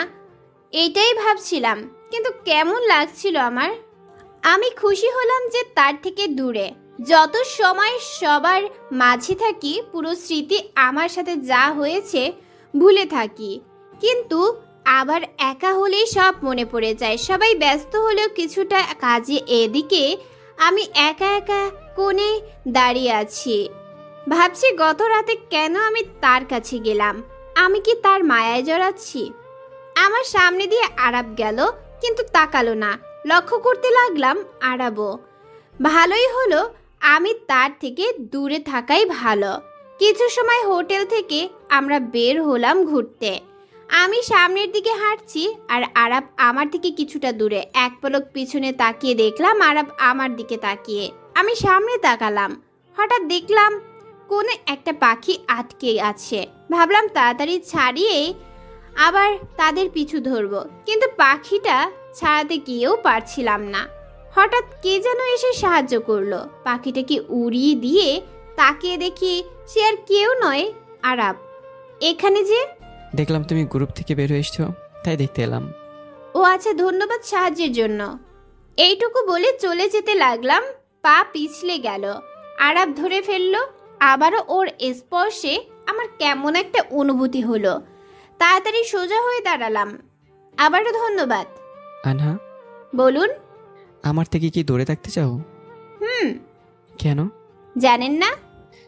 এইটাই ভাবছিলাম। কিন্তু কেমন লাগছিল আমার। আমি খুশি হলাম যে তার থেকে দূরে। যত সময় সবার মাঝে থাকি, পুরো স্মৃতি আমার সাথে যা হয়েছে ভুলে থাকি, কিন্তু আবার একা হলেই সব মনে পড়ে যায়। সবাই ব্যস্ত হলেও কিছুটা কাজে, এদিকে আমি একা একা কোণে দাঁড়িয়ে আছি। ভাবছি গত রাতে কেন আমি তার কাছে গেলাম। আমি কি তার মায়ায় জড়াচ্ছি? আমার সামনে দিয়ে আরাব গেল, কিন্তু তাকালো না। লক্ষ্য করতে লাগলাম আরাবও। ভালোই হলো আমি তার থেকে দূরে থাকাই ভালো। কিছু সময় হোটেল থেকে আমরা বের হলাম ঘুরতে। আমি সামনের দিকে হাঁটছি আর আরাব আমার থেকে কিছুটা দূরে। এক পলক পিছনে তাকিয়ে দেখলাম আরাব আমার দিকে তাকিয়ে। আমি সামনে তাকালাম, হঠাৎ দেখলাম কোন একটা পাখি আটকে আছে। ভাবলাম তাড়াতাড়ি ছাড়িয়ে আবার তাদের পিছু ধরবো, কিন্তু পাখিটা ছাড়াতে গিয়েও পারছিলাম না। হঠাৎ কে যেন এসে সাহায্য করলো। পাখিটাকে উড়িয়ে দিয়ে তাকিয়ে দেখি সে আর কেউ নয়, আরাব। এখানে যে দেখলাম তুমি গ্রুপ থেকে বের হয়ে এসছো, তাই দেখতে এলাম। ও আচ্ছা, ধন্যবাদ সাহায্যের জন্য। এইটুকু বলে চলে যেতে লাগলাম। পা পিছলে গেল, আরাব ধরে ফেললো। আবারও ওর স্পর্শে আমার কেমন একটা অনুভূতি হলো। তাড়াতাড়ি সোজা হয়ে দাঁড়ালাম। আবারও ধন্যবাদ। আনহা, বলুন। আমার থেকে কি দূরে থাকতে চাও? কেন জানেন না?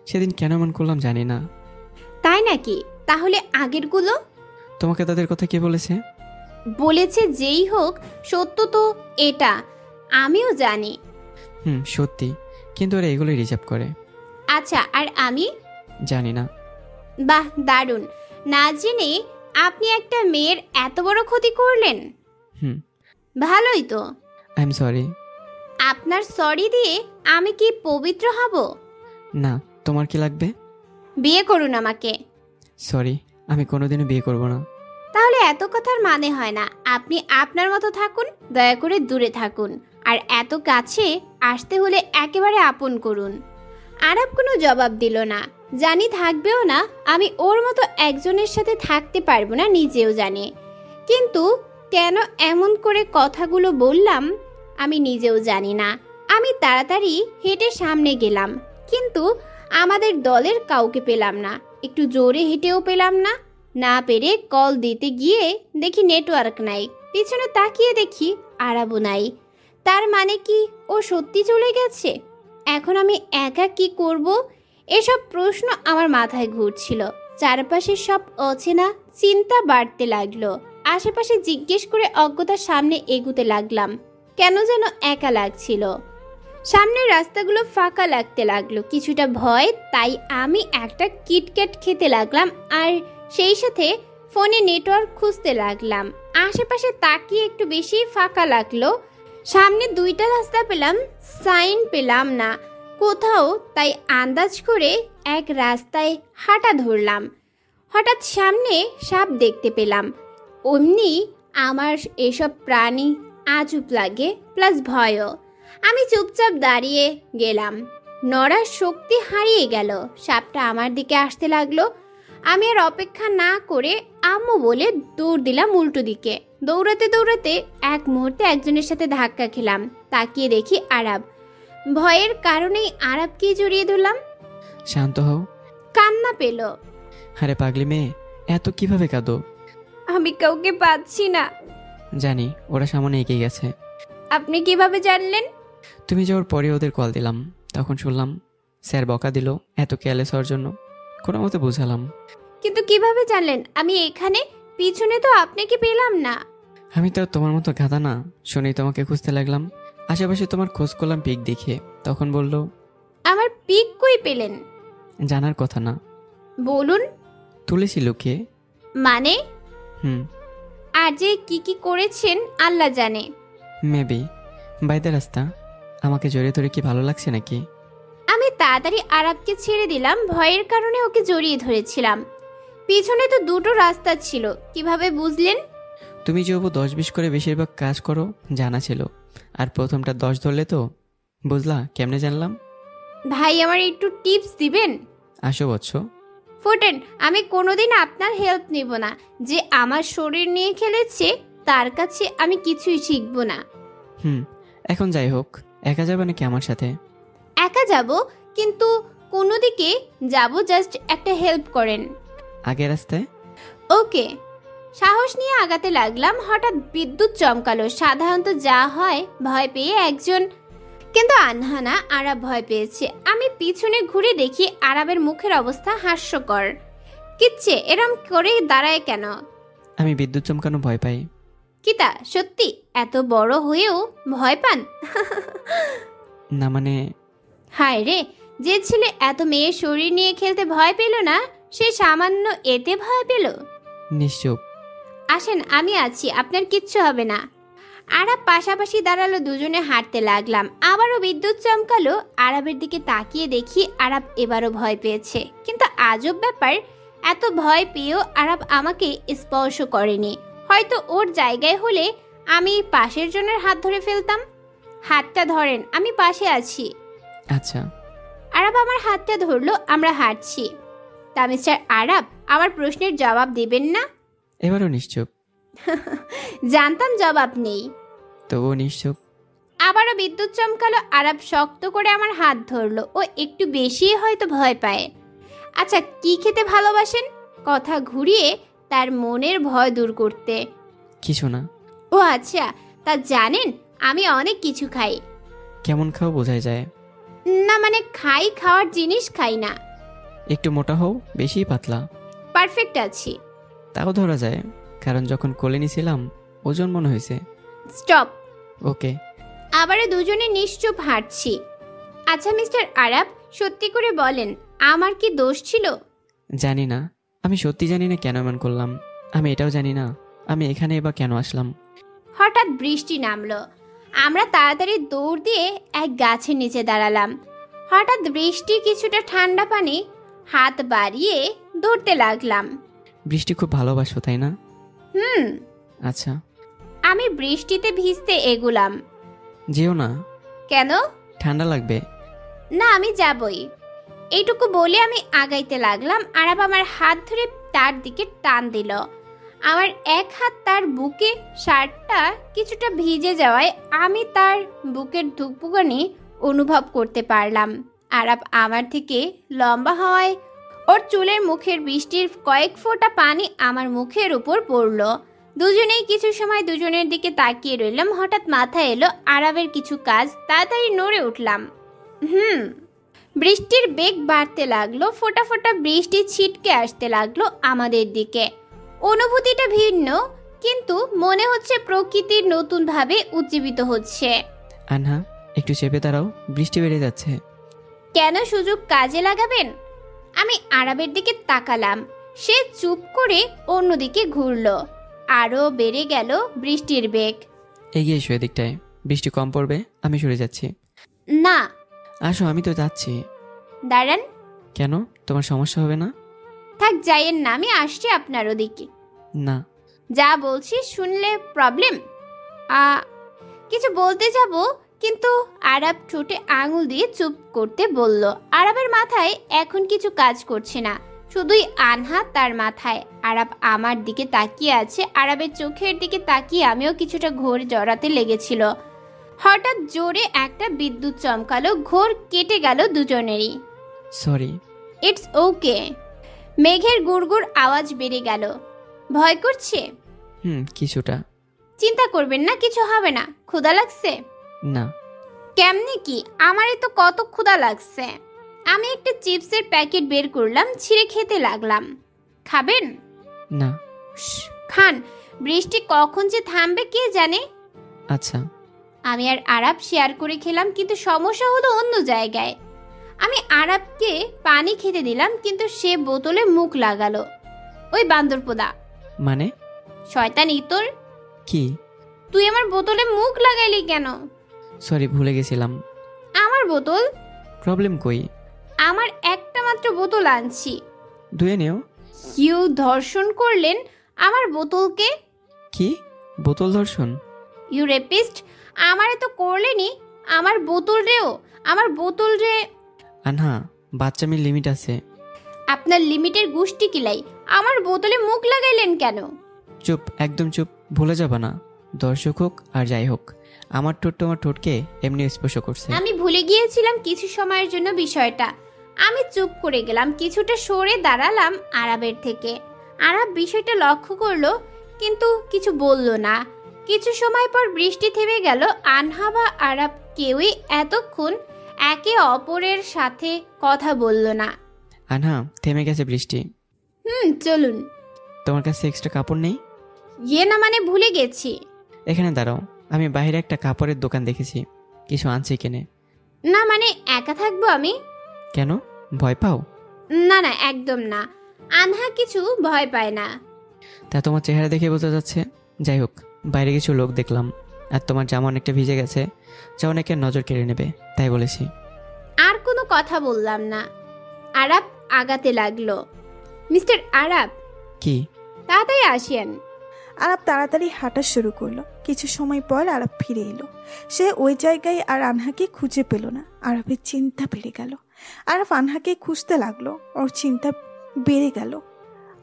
সেদিন কেন এমন করলাম জানি না। তাই নাকি? তাহলে আগেরগুলো? তোমাকে তাদের কথা কে বলেছে? বলেছে যেই হোক, সত্য তো এটা আমিও জানি। সত্যি, কিন্তু ওরা এগুলোই রিজার্ভ করে। আচ্ছা, আর আমি? জানি না। বাহ, দারুণ। না জেনে আপনি একটা মেয়ের এত বড় ক্ষতি করলেন। ভালোই তো। I am sorry. আপনার সরি দিয়ে আমি কি পবিত্র হব? না, তোমার কি লাগবে? বিয়ে করুন আমাকে। সরি, আমি কোনোদিনও বিয়ে করব না। তাহলে এত কথার মানে হয় না। আপনি আপনার মতো থাকুন, দয়া করে দূরে থাকুন, আর এত কাছে আসতে হলে একেবারে আপন করুন। আরব কোনো জবাব দিল না, জানি থাকবেও না। আমি ওর মতো একজনের সাথে থাকতে পারবো না, নিজেও জানে। কিন্তু কেন এমন করে কথাগুলো বললাম আমি নিজেও জানি না। আমি তাড়াতাড়ি হেঁটে সামনে গেলাম, কিন্তু আমাদের দলের কাউকে পেলাম না। একটু জোরে হেঁটেও পেলাম না। না পেরে কল দিতে গিয়ে দেখি নেটওয়ার্ক নাই। পিছনে তাকিয়ে দেখি আরাবও নাই। তার মানে কি ও সত্যি চলে গেছে? এখন আমি একা কি করব? এসব প্রশ্ন আমার মাথায় ঘুরছিল। চারপাশে সব অচেনা, চিন্তা বাড়তে লাগলো। আশেপাশে জিজ্ঞেস করে অজ্ঞতার সামনে এগুতে লাগলাম। কেন যেন একা লাগছিল। সামনের রাস্তাগুলো ফাঁকা লাগতে লাগলো। কিছুটা ভয়, তাই আমি একটা কিটক্যাট খেতে লাগলাম, আর সেই সাথে ফোনে নেটওয়ার্ক খুঁজতে লাগলাম। আশেপাশে তাকিয়ে একটু বেশি ফাঁকা লাগলো। সামনে দুইটা রাস্তা পেলাম, সাইন পেলাম না কোথাও, তাই আন্দাজ করে এক রাস্তায় হাঁটা ধরলাম। হঠাৎ সামনে সাপ দেখতে পেলাম। অমনি আমার এসব প্রাণী আজব লাগে, প্লাস ভয়ও। আমি চুপচাপ দাঁড়িয়ে গেলাম। নড়ার শক্তি হারিয়ে গেল। সাপটা আমার দিকে আসতে লাগলো। আমি আর অপেক্ষা না করে আম্মু বলে দৌড় দিলাম উল্টো দিকে। দৌড়াতে দৌড়াতে এক মুহূর্তে একজনের সাথে ধাক্কা খেলাম। তাকিয়ে দেখি আরাব। ভয়ের কারণেই আরাবকে জড়িয়ে ধরলাম। শান্ত হও। কান্না পেল। আরে পাগলি মেয়ে, এত কিভাবে কাঁদো? আমি কাউকে পাচ্ছি না। জানি, ওরা সামনে এগিয়ে গেছে। আপনি কিভাবে জানলেন? তুমি যাওয়ার পরে ওদের কল দিলাম, তখন শুনলাম স্যার বকা দিল এত কেয়ারলেস হওয়ার জন্য। কোনো মতে বুঝালাম। কিন্তু কিভাবে জানলেন আমি এখানে? পিছনে তো আপনাকে পেলাম না। আমি তো তোমার মতো গাধা না, শুনেই তোমাকে খুঁজতে লাগলাম। আশেপাশে তোমার খোঁজ করলাম পিক দেখে, তখন বলল। আমার পিক কই পেলেন? জানার কথা না। বলুন। তুলেছি লুকে। মানে? আর যে কি কি করেছেন আল্লাহ জানে। মেবি বাইদা রাস্তা। আমাকে জড়িয়ে ধরে কি ভালো লাগছে নাকি? আমি তাড়াতাড়ি আরাবকে ছেড়ে দিলাম। ভয়ের কারণে ওকে জড়িয়ে ধরেছিলাম। পিছনে তো দুটো রাস্তা ছিল, কিভাবে বুঝলেন? তুমি যে 10-20 করে বেশিরভাগ কাজ করো জানা ছিল, আর প্রথমটা 10 ধরলে তো বুঝলা। কেমনে জানলাম? ভাই, আমার একটু টিপস দিবেন? আসো বৎস। ফোটেন, আমি কোনোদিন আপনার হেল্প নিব না। যে আমার শরীর নিয়ে খেলেছে তার কাছে আমি কিছুই শিখব না। এখন যাই হোক, একা যাবে নাকি আমার সাথে? একা যাব, কিন্তু কোনো দিকে যাব, জাস্ট একটা হেল্প করেন। আগে রাস্তায়। ওকে। সাহস নিয়ে আগাতে লাগলাম। হঠাৎ বিদ্যুৎ চমকালো। সাধারণত যা হয়, ভয় পেয়ে একজন, কিন্তু আনহা না, আরাব ভয় পেয়েছে। আমি পিছনে ঘুরে দেখি আরাবের মুখের অবস্থা হাস্যকর। কিচ্ছে এরম করে দাঁড়ায় কেন? আমি বিদ্যুৎ চমকানো ভয় পাই। কিতা সত্যি? এত বড় হয়েও ভয় পান? না মানে। হায় রে, যে ছেলে এত মেয়ের শরীর নিয়ে খেলতে ভয় পেল না, সে সামান্য এতে ভয় পেল? নিশ্চুপ। আসেন, আমি আছি, আপনার কিচ্ছু হবে না। আরাব পাশাপাশি দাঁড়ালো, দুজনে হাঁটতে লাগলাম। আবারও বিদ্যুৎ চমকালো। আরাবের দিকে তাকিয়ে দেখি আরাব এবারও ভয় পেয়েছে। কিন্তু আজব ব্যাপার, এত ভয় পেয়েও আরাব আমাকে স্পর্শ করেনি। হয়তো ওর জায়গায় হলে আমি পাশের জনের হাত ধরে ফেলতাম। হাতটা ধরেন, আমি পাশে আছি। আচ্ছা। আরাব আমার হাতটা ধরলো। আমরা হাঁটছি। তা মিস্টার আরাব, আমার প্রশ্নের জবাব দেবেন না? এবারও নিশ্চুপ। জানতাম জবাব নেই, তবুও নিশ্চুপ। আবারও বিদ্যুৎ চমকালো। আরাব শক্ত করে আমার হাত ধরলো। ও একটু বেশি হয়তো ভয় পায়। আচ্ছা, কি খেতে ভালোবাসেন? কথা ঘুরিয়ে তার মনের ভয় দূর করতে। কিছু না। ও আচ্ছা, তা জানেন আমি অনেক কিছু খাই। কেমন খাও বোঝাই যায় না, মানে খাওয়ার জিনিস খাই না। একটু মোটা হও, বেশি পাতলা। পারফেক্ট আছি। তাও ধরা যায়, কারণ যখন কোলে নিছিলাম ওজন মনে হয়েছে। স্টপ। ওকে। আবারও দুজনে নিশ্চুপ হাঁটছি। আচ্ছা মিস্টার আরাব, সত্যি করে বলেন, আমার কি দোষ ছিল? জানি না, আমি সত্যি জানি না কেন এমন করলাম। আমি এটাও জানি না আমি এখানে এবার কেন আসলাম। হঠাৎ বৃষ্টি নামলো। আমরা তাড়াতাড়ি দৌড় দিয়ে এক গাছের নিচে দাঁড়ালাম। হঠাৎ বৃষ্টি কিছুটা ঠান্ডা পানি হাত বাড়িয়ে ধরতে লাগলাম। বৃষ্টি খুব ভালোবাসো তাই না? আচ্ছা। আমি বৃষ্টিতে ভিজতে এগুলাম। যেও না। কেন? ঠান্ডা লাগবে। না, আমি যাবই। এইটুকু বলে আমি আগাইতে লাগলাম। আরাব আমার হাত ধরে তার দিকে টান দিল। আমার এক হাত তার বুকে, শার্টটা কিছুটা ভিজে যাওয়ায় আমি তার বুকের ধুকপুকানি অনুভব করতে পারলাম। আরাব আমার থেকে লম্বা হওয়ায় ওর চুলের মুখের বৃষ্টির কয়েক ফোঁটা পানি আমার মুখের উপর পড়ল। দুজনেই কিছু সময় দুজনের দিকে তাকিয়ে রইলাম। হঠাৎ মাথায় এলো আরাবের কিছু কাজ। তাড়াতাড়ি নড়ে উঠলাম। বৃষ্টির বেগ বাড়তে লাগলো। ফোঁটা ফোঁটা বৃষ্টি ছিটকে আসতে লাগলো আমাদের দিকে। অনুভূতিটা ভিন্ন, কিন্তু মনে হচ্ছে প্রকৃতির নতুন ভাবে উজ্জীবিত হচ্ছে। আনহা, একটু চেপে দাঁড়াও, বৃষ্টি বেড়ে যাচ্ছে। কেন, সুযোগ কাজে লাগাবেন? আমি আরাবের দিকে তাকালাম। সে চুপ করে অন্যদিকে ঘুরলো। আরো বেড়ে গেল বৃষ্টির বেগ। এগিয়ে এসো এদিকটায়, বৃষ্টি কম পড়বে, আমি সরে যাচ্ছি। না। আসো, আমি তো যাচ্ছি। দাঁড়ান। কেন, তোমার সমস্যা হবে না? থাক, যাইয়েন না, আমি আসছি আপনার ওদিকে। না। যা বলছি শুনলে প্রবলেম? কিছু বলতে যাব, কিন্তু আরাব ঠোঁটে আঙুল দিয়ে চুপ করতে বলল। আরাবের মাথায় এখন কিছু কাজ করছে না, শুধুই আনহা তার মাথায়। আরাব আমার দিকে তাকিয়ে আছে। আরাবের চোখের দিকে তাকিয়ে আমিও কিছুটা ঘোর জড়াতে লেগেছিল। হঠাৎ জোরে একটা বিদ্যুৎ চমকালো। ঘোর কেটে গেল দুজনেরই। সরি। It's okay. মেঘের গুড়গুড় আওয়াজ বেড়ে গেল। ভয় করছে? কিছুটা। চিন্তা করবেন না, কিছু হবে না। ক্ষুধা লাগছে? না। কেমনে কি? আমারই তো কত ক্ষুধা লাগছে। আমি একটা চিপসের প্যাকেট বের করলাম, ছিঁড়ে খেতে লাগলাম। খাবেন? না। খান, বৃষ্টি কখন যে থামবে কে জানে। আচ্ছা। আমি আর আরাব শেয়ার করে খেলাম, কিন্তু সমস্যা হলো অন্য জায়গায়। আমি আরাবকে পানি খেতে দিলাম, কিন্তু সে বোতলে মুখ লাগালো। ওই বান্দরপোদা। মানে? শয়তান ইতর। কি? তুই আমার বোতলে মুখ লাগাইলি কেন? সরি, ভুলে গেছিলাম। আমার বোতল? প্রবলেম কই? আমার একটা মাত্র বোতল আনছি। ধুয়ে নিও। কেউ ধর্ষণ করলেন আমার বোতলকে। কি? বোতল ধর্ষণ? You rapist. আমারে তো করলেনি, আমার বোতল রেও। আমার বোতল রে। আনহা, বাচ্চামির লিমিট আছে। আপনার লিমিটের গুষ্টি কিলাই। আমার বোতলে মুখ লাগাইলেন কেন? চুপ, একদম চুপ। ভুলে যাবা না, দর্শক হোক আর যাই হোক, আমার ঠোঁট তোমার ঠোঁটকে এমনি স্পর্শ করছে। আমি ভুলে গিয়েছিলাম কিছু সময়ের জন্য বিষয়টা। আমি চুপ করে গেলাম, কিছুটা সরে দাঁড়ালাম আরাবের থেকে। আরাব বিষয়টা লক্ষ্য করলো, কিন্তু কিছু বলল না। কিছু সময় পর বৃষ্টি থেমে গেল। আনহা বা আরাব কেউই এতক্ষণ একে অপরের সাথে কথা বলল না। আনহা, থেমে গেছে বৃষ্টি। চলুন। তোমার কাছে এক্সট্রা কাপড় নেই? ইয়ে না, মানে ভুলে গেছি। এখানে দাঁড়াও, আমি বাইরে একটা কাপড়ের দোকান দেখেছি, কিছু আনছি কিনে। না, মানে একা থাকবো আমি। কেন, ভয় পাও? না না, একদম না। আনহা কিছু ভয় পায় না। তা তোমার চেহারা দেখে বোঝা যাচ্ছে। যাই হোক, বাইরে কিছু লোক দেখলাম, আর তোমার জামা অনেকটা ভিজে গেছে, যা অনেকের নজর কেড়ে নেবে, তাই বলেছি। আর কোনো কথা বললাম না। আরাব আগাতে লাগলো। মিস্টার আরাব। কি? তাড়াতাড়ি আসেন। আরাব তাড়াতাড়ি হাঁটা শুরু করলো। কিছু সময় পর আরাব ফিরে এলো। সে ওই জায়গায় আর আনহাকে খুঁজে পেল না। আরাবের চিন্তা বেড়ে গেল। আরাব আনহাকে খুঁজতে লাগলো। ওর চিন্তা বেড়ে গেল।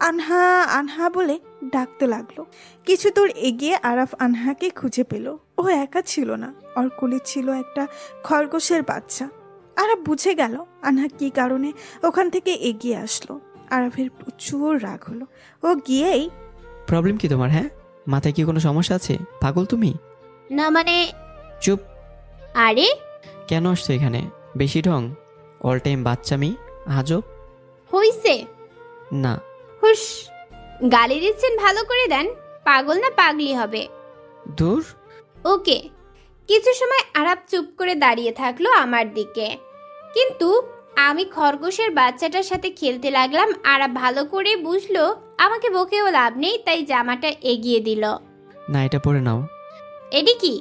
আনহা আনহা বলে ডাকতে লাগলো। কিছু দূর এগিয়ে আরাফ আনহাকে খুঁজে পেল। ও একা ছিল না, ওর কোলে ছিল একটা খরগোশের বাচ্চা। আরাফ বুঝে গেল আনহা কি কারণে ওখান থেকে এগিয়ে আসলো। আরাফের প্রচুর রাগ হলো। ও গিয়েই, প্রবলেম কি তোমার? হ্যাঁ, মাথায় কি কোনো সমস্যা আছে? পাগল তুমি? না মানে। চুপ। আরে কেন আসছো এখানে? বেশি ঢং, অল টাইম বাচ্চামি, আজব। হইছে না। হুশ, গালি দিচ্ছেন, ভালো করে দেন। পাগল না পাগলি হবে। দূর। ওকে। কিছু সময় আরাব চুপ করে দাঁড়িয়ে থাকলো আমার দিকে, কিন্তু আমি খরগোশের বাচ্চাটার সাথে খেলতে লাগলাম। আরাব ভালো করে বুঝলো আমাকে বকেও লাভ নেই, তাই জামাটা এগিয়ে দিল। না, এটা পরে নাও। এটি কি?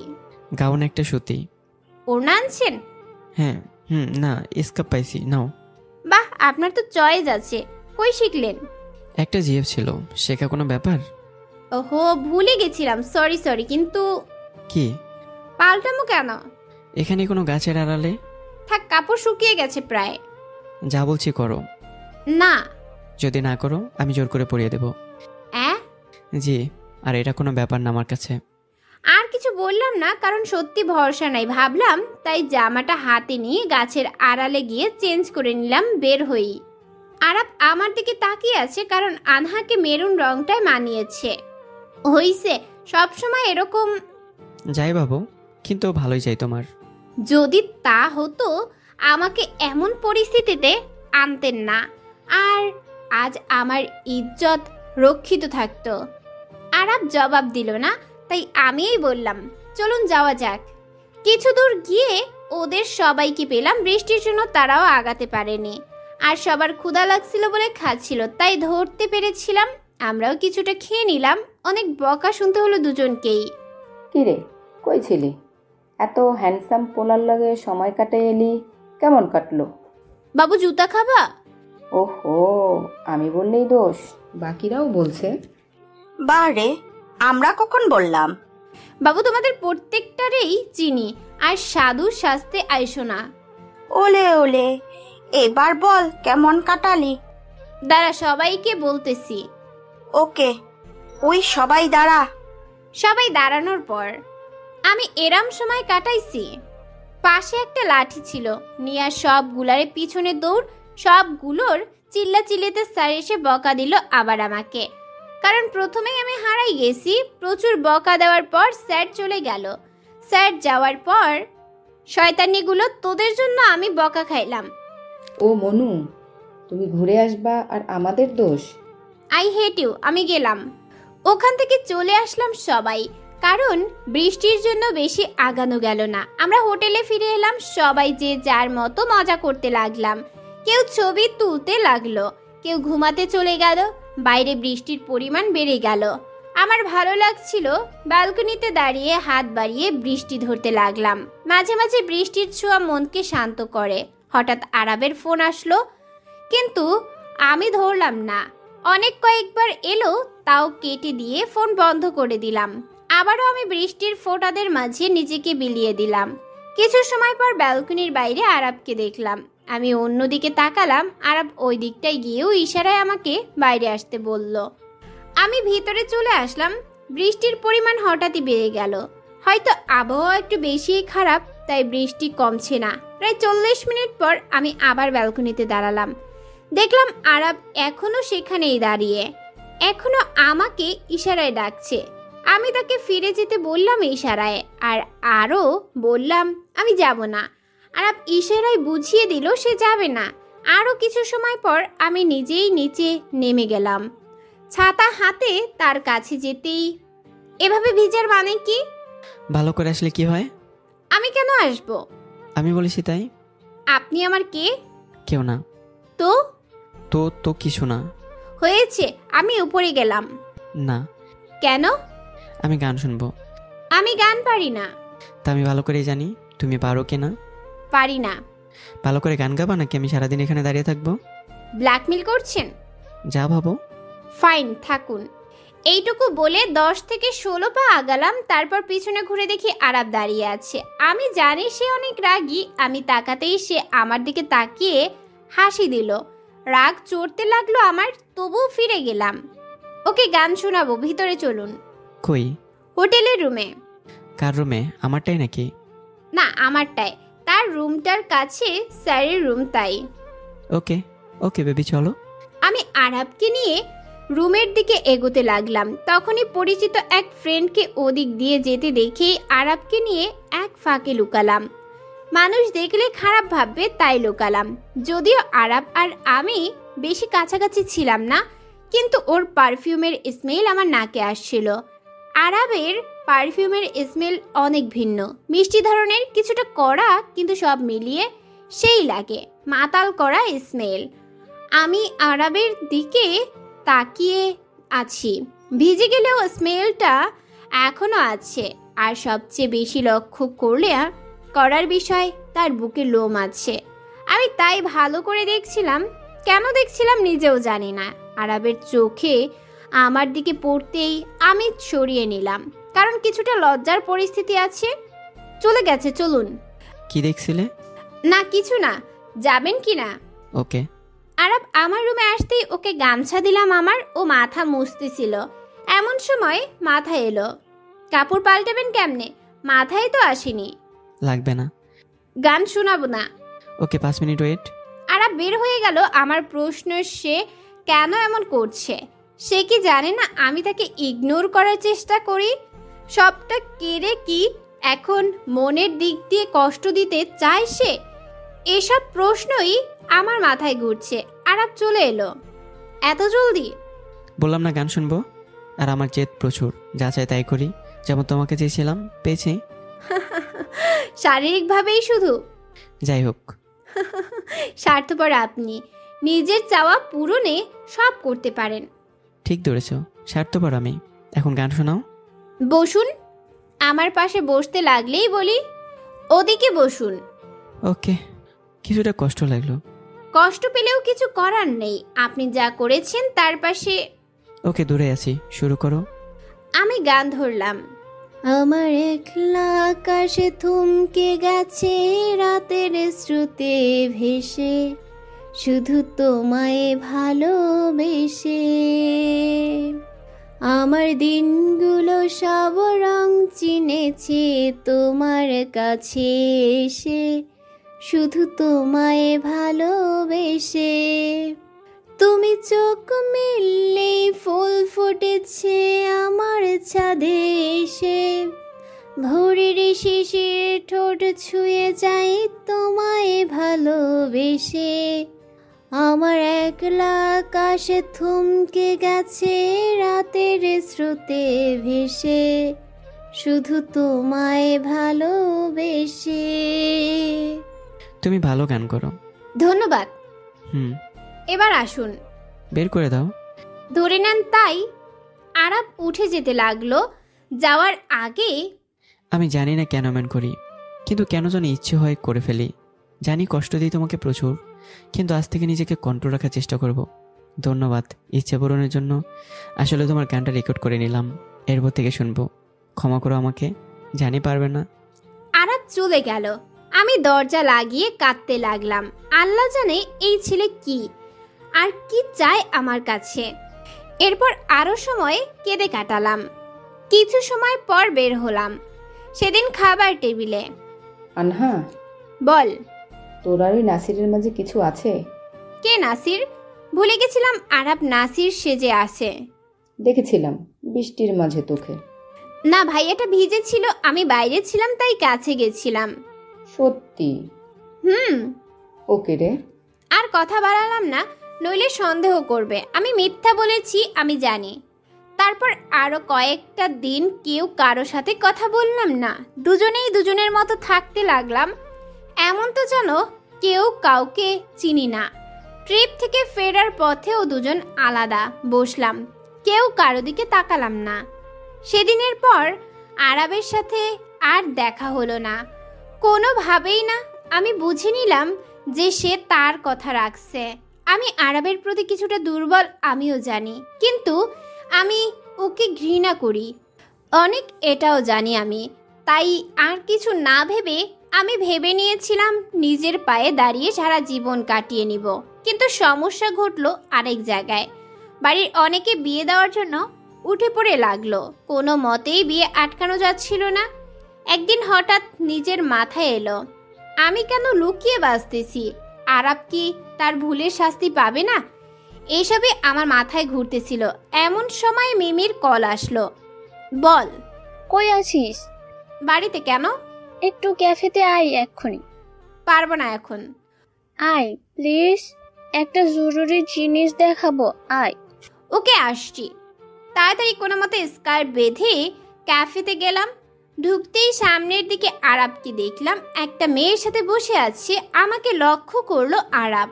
গাউন একটা সুতি। ওড়না আনছেন? হ্যাঁ। না, স্কার্ফ পাইছি, নাও। বাহ, আপনার তো চয়েস আছে। কই শিখলেন? একটা জিএফ ছিল, শেখা কোনো ব্যাপার? ওহো, ভুলে গেছিলাম, সরি। কিন্তু কি? পাল্টামো কেন? এখানে কোনো গাছের আড়ালে? থাক, কাপড় শুকিয়ে গেছে প্রায়। যা বলছি করো। না। যদি না করো আমি জোর করে পরিয়ে দেব। জি, আর এটা কোনো ব্যাপার না আমার কাছে। আর কিছু বললাম না, কারণ সত্যি ভরসা নাই ভাবলাম, তাই জামাটা হাতে নিয়ে গাছের আড়ালে গিয়ে চেঞ্জ করে নিলাম, বের হই। আরাব আমার দিকে তাকিয়ে আছে, কারণ আনহাকে মেরুন রংটাই মানিয়েছে। হইছে, সবসময় এরকম। যাই বাবু, কিন্তু ভালোই চাই তোমার। যদি তা হতো আমাকে এমন পরিস্থিতিতে আনতেন না, আর আজ আমার ইজ্জত রক্ষিত থাকতো। আরাব জবাব দিল না, তাই আমিই বললাম, চলুন যাওয়া যাক। কিছু দূর গিয়ে ওদের সবাইকে পেলাম। বৃষ্টির জন্য তারাও আগাতে পারেনি, আর সবার ক্ষুধা লাগছিল বলে খাচ্ছিল, তাই ধরতে পেরেছিলাম। আমরাও কিছুটা খেয়ে নিলাম। অনেক বকা শুনতে হলো দুজনকেই। কিরে, কই ছিলি? এত হ্যান্ডসাম পোলার লাগে সময় কাটে এলি, কেমন কাটলো? বাবু, জুতা খাবা? ওহো, আমি বললেই দোষ, বাকিরাও বলছে। বারে, আমরা কখন বললাম? বাবু, তোমাদের প্রত্যেকটারেই চিনি, আর সাধু শাস্তে আইসো না। ওলে ওলে, এবার বল কেমন কাটালি? দাঁড়া, সবাইকে বলতেছি। ওকে, ওই সবাই দাঁড়া। সবাই দাঁড়ানোর পর আমি এরাম সময় কাটাইছি। পাশে একটা লাঠি ছিল, নিয়ে সবগুলারে পিছনে দৌড়। সবগুলোর চিল্লাচিল্লিতে স্যার এসে বকা দিল আবার আমাকে, কারণ প্রথমেই আমি হারাই গেছি। প্রচুর বকা দেওয়ার পর স্যার চলে গেল। স্যার যাওয়ার পর শয়তানিগুলো তোদের জন্য আমি বকা খাইলাম। ও মনু, তুমি ঘুরে আসবা আর আমাদের দোষ? I hate you. আমি গেলাম। ওখান থেকে চলে আসলাম সবাই, কারণ বৃষ্টির জন্য বেশি আগানো গেল না। আমরা হোটেলে ফিরে এলাম। সবাই যে যার মতো মজা করতে লাগলাম। কেউ ছবি তুলতে লাগলো, কেউ ঘুমাতে চলে গেল। বাইরে বৃষ্টির পরিমাণ বেড়ে গেল। আমার ভালো লাগছিল। ব্যালকনিতে দাঁড়িয়ে হাত বাড়িয়ে বৃষ্টি ধরতে লাগলাম। মাঝে মাঝে বৃষ্টির ছোঁয়া মনকে শান্ত করে। হঠাৎ আরাবের ফোন আসলো, কিন্তু আমি ধরলাম না। অনেক কয়েকবার এলো, তাও কেটে দিয়ে ফোন বন্ধ করে দিলাম। আবারও আমি বৃষ্টির ফোঁটাদের মাঝে নিজেকে বিলিয়ে দিলাম। কিছু সময় পর ব্যালকনির বাইরে আরাবকে দেখলাম। আমি অন্যদিকে তাকালাম। আরাব ওই দিকটায় গিয়েও ইশারায় আমাকে বাইরে আসতে বলল। আমি ভিতরে চলে আসলাম। বৃষ্টির পরিমাণ হঠাৎই বেড়ে গেল। হয়তো আবহাওয়া একটু বেশিই খারাপ, তাই বৃষ্টি কমছে না। প্রায় 40 মিনিট পর আমি আবার ব্যালকনিতে দাঁড়ালাম। দেখলাম আরাব এখনো সেখানেই দাঁড়িয়ে, এখনো আমাকে ইশারায় ডাকছে। আমি তাকে ফিরে যেতে বললাম ইশারায়, আর আরও বললাম আমি যাব না। আরাব ইশারায় বুঝিয়ে দিল সে যাবে না। আরও কিছু সময় পর আমি নিজেই নিচে নেমে গেলাম। ছাতা হাতে তার কাছে যেতেই, এভাবে ভিজার মানে কি? ভালো করে আসলে কি হয়? আমি কেন আসব? আমি বলেছি তাই। আপনি আমার কে? কেউ না। তো তো তো কিছু না। হয়েছে, আমি উপরে গেলাম। না। কেন? আমি গান শুনবো। আমি গান পারি না। তা আমি ভালো করেই জানি তুমি পারো কিনা। পারি না। ভালো করে গান গাবা নাকি আমি সারাদিন এখানে দাঁড়িয়ে থাকবো? ব্ল্যাকমেল করছেন? যা ভাবো। ফাইন, থাকুন। এইটুকু বলে 10 থেকে 16 পা আগালাম। তারপর পিছনে ঘুরে দেখি আরাব দাঁড়িয়ে আছে। আমি জানি সে অনেক রাগী। আমি তাকাতেই সে আমার দিকে তাকিয়ে হাসি দিল। রাগ চড়তে লাগলো আমার, তবুও ফিরে গেলাম। ওকে গান শোনাবো, ভিতরে চলুন। কই? হোটেলের রুমে। কার রুমে? আমারটাই নাকি? না, আমারটাই। তার রুমটার কাছে স্যারের রুম, তাই। ওকে ওকে বেবি, চলো। আমি আরাবকে নিয়ে রুমের দিকে এগোতে লাগলাম। তখনই পরিচিত এক ফ্রেন্ডকে ওদিক দিয়ে যেতে দেখেই আরাবকে নিয়ে এক ফাঁকে লুকালাম। মানুষ দেখলে খারাপ ভাববে, তাই লুকালাম। যদিও আরাব আর আমি বেশি কাছাকাছি ছিলাম না, কিন্তু ওর পারফিউমের স্মেল আমার নাকে আসছিল। আরাবের পারফিউমের স্মেল অনেক ভিন্ন, মিষ্টি ধরনের, কিছুটা কড়া, কিন্তু সব মিলিয়ে সেই লাগে মাতাল করা স্মেল। আমি আরাবের দিকে তাকিয়ে আছি, ভিজে গেলেও স্মেলটা এখনো আছে। আর সবচেয়ে বেশি লক্ষ্য করার বিষয়, তার বুকে লোম আছে। আমি তাই ভালো করে দেখছিলাম, কেন দেখছিলাম নিজেও জানি না। আরাবের চোখে আমার দিকে পড়তেই আমি সরিয়ে নিলাম, কারণ কিছুটা লজ্জার পরিস্থিতি আছে। চলে গেছে, চলুন। কি দেখছিলে? না কিছু না, যাবেন কি না? ওকে। আরাব আমার রুমে আসতেই ওকে গামছা দিলাম আমার, ও মাথা মুছতেছিল। এমন সময় মাথা এলো। কাপড় পাল্টাবেন কেমনে? মাথায় তো আসেনি। লাগবে না। গান শোনাবো না। ওকে, 5 মিনিট ওয়েট। আরাব বের হয়ে গেল। আমার প্রশ্ন, সে কেন এমন করছে? সে কি জানে না আমি তাকে ইগনোর করার চেষ্টা করি? সবটা কেড়ে কি এখন মনের দিক দিয়ে কষ্ট দিতে চায় সে? এসব প্রশ্নই আমার মাথায় ঘুরছে। আরাব চলে এলো এত জলদি? বললাম না গান শুনবো। আর আমার জেদ প্রচুর, যা চাই তাই করি। যেমন তোমাকে চেয়েছিলাম, পেয়েছি। শারীরিকভাবেই শুধু? যাই হোক। স্বার্থপর আপনি, নিজের চাওয়া পূরণে সব করতে পারেন। ঠিক ধরেছ, স্বার্থপর আমি। এখন গান শোনাও। বসুন। আমার পাশে বসতে লাগলেই বলি ওদিকে বসুন। ওকে। কিছুটা কষ্ট লাগলো। কষ্ট পেলেও কিছু করার নেই, আপনি যা করেছেন তার পাশে। ওকে, দূরে আছি, শুরু করো। আমি গান ধরলাম। আমার একলা আকাশে থমকে গেছে রাতের স্রোতে ভেসে, শুধু তোমায় ভালোবেসে। আমার দিনগুলো সব রং চিনেছে তোমার কাছে এসে, শুধু তোমায় ভালোবেসে। তুমি চোখ মেললেই ফুল ফুটেছে আমার ছাদে এসে, ভোরের শিশির ঠোঁট ছুঁয়ে যায় তোমায় ভালোবেসে। আমার একলা আকাশে থমকে গেছে রাতের স্রোতে ভেসে, শুধু তোমায় ভালোবেসে। তুমি ভালো গান করো। ধন্যবাদ। হুম, এবার আসুন। বের করে দাও। ধরে নেন তাই। আরাব উঠে যেতে লাগলো। যাওয়ার আগে, আমি জানি না কেন এমন করি, কিন্তু কেন যেন ইচ্ছে হয় করে ফেলি। জানি কষ্ট দিই তোমাকে প্রচুর, কিন্তু আজ থেকে নিজেকে কন্ট্রোল রাখার চেষ্টা করব। ধন্যবাদ ইচ্ছে পূরণের জন্য। আসলে তোমার গানটা রেকর্ড করে নিলাম, এরপর থেকে শুনবো। ক্ষমা করো আমাকে, জানি পারবে না। আরাব চলে গেল। আমি দরজা লাগিয়ে কাঁদতে লাগলাম। আল্লাহ জানে এই ছেলে কি আর কি চায় আমার কাছে। এরপর আরো সময় কেঁদে কাটালাম। কিছু সময় পর বের হলাম। সেদিন খাবার টেবিলে। আনহা, বল। তোর আর ওই নাসিরের মাঝে কিছু আছে? কে নাসির? ভুলে গেছিলাম আরাব নাসির সেজে আছে। দেখেছিলাম বৃষ্টির মাঝে তোকে। না ভাই, এটা ভিজে ছিল, আমি বাইরে ছিলাম তাই কাছে গেছিলাম। সত্যি? ওকে রে। আর কথা বাড়ালাম না, নইলে সন্দেহ করবে আমি মিথ্যা বলেছি, আমি জানি। তারপর আরো কয়েকটা দিন কেউ কারো সাথে কথা বললাম না। দুজনেই দুজনের মতো থাকতে লাগলাম। এমন তো যেন কেউ কাউকে চিনি না। ট্রিপ থেকে ফেরার পথেও দুজন আলাদা বসলাম, কেউ কারো দিকে তাকালাম না। সেদিনের পর আরাবের সাথে আর দেখা হলো না, কোনোভাবেই না। আমি বুঝে নিলাম যে সে তার কথা রাখছে। আমি আরাবের প্রতি কিছুটা দুর্বল, আমিও জানি, কিন্তু আমি ওকে ঘৃণা করি অনেক, এটাও জানি আমি। তাই আর কিছু না ভেবে আমি ভেবে নিয়েছিলাম নিজের পায়ে দাঁড়িয়ে সারা জীবন কাটিয়ে নিব। কিন্তু সমস্যা ঘটলো আরেক জায়গায়। বাড়ির অনেকে বিয়ে দেওয়ার জন্য উঠে পড়ে লাগলো, কোনো মতেই বিয়ে আটকানো যাচ্ছিল না। একদিন হঠাৎ নিজের মাথায় এলো, আমি কেন লুকিয়ে বাঁচতেছি? আরাব কি তার ভুলের শাস্তি পাবে না? এইসবই আমার মাথায় ঘুরতেছিল। এমন সময় মিমির কল আসলো। বল। কই আছিস? বাড়িতে। কেন? একটু ক্যাফেতে আয় এক্ষুনি। পারবো না এখন। আয় প্লিজ, একটা জরুরি জিনিস দেখাবো, আয়। ওকে, আসছি। তাড়াতাড়ি কোনো মতে স্কার্ট বেঁধে ক্যাফেতে গেলাম। ঢুকতেই সামনের দিকে আরাবকে দেখলাম একটা মেয়ের সাথে বসে আছে। আমাকে লক্ষ্য করলো আরাব,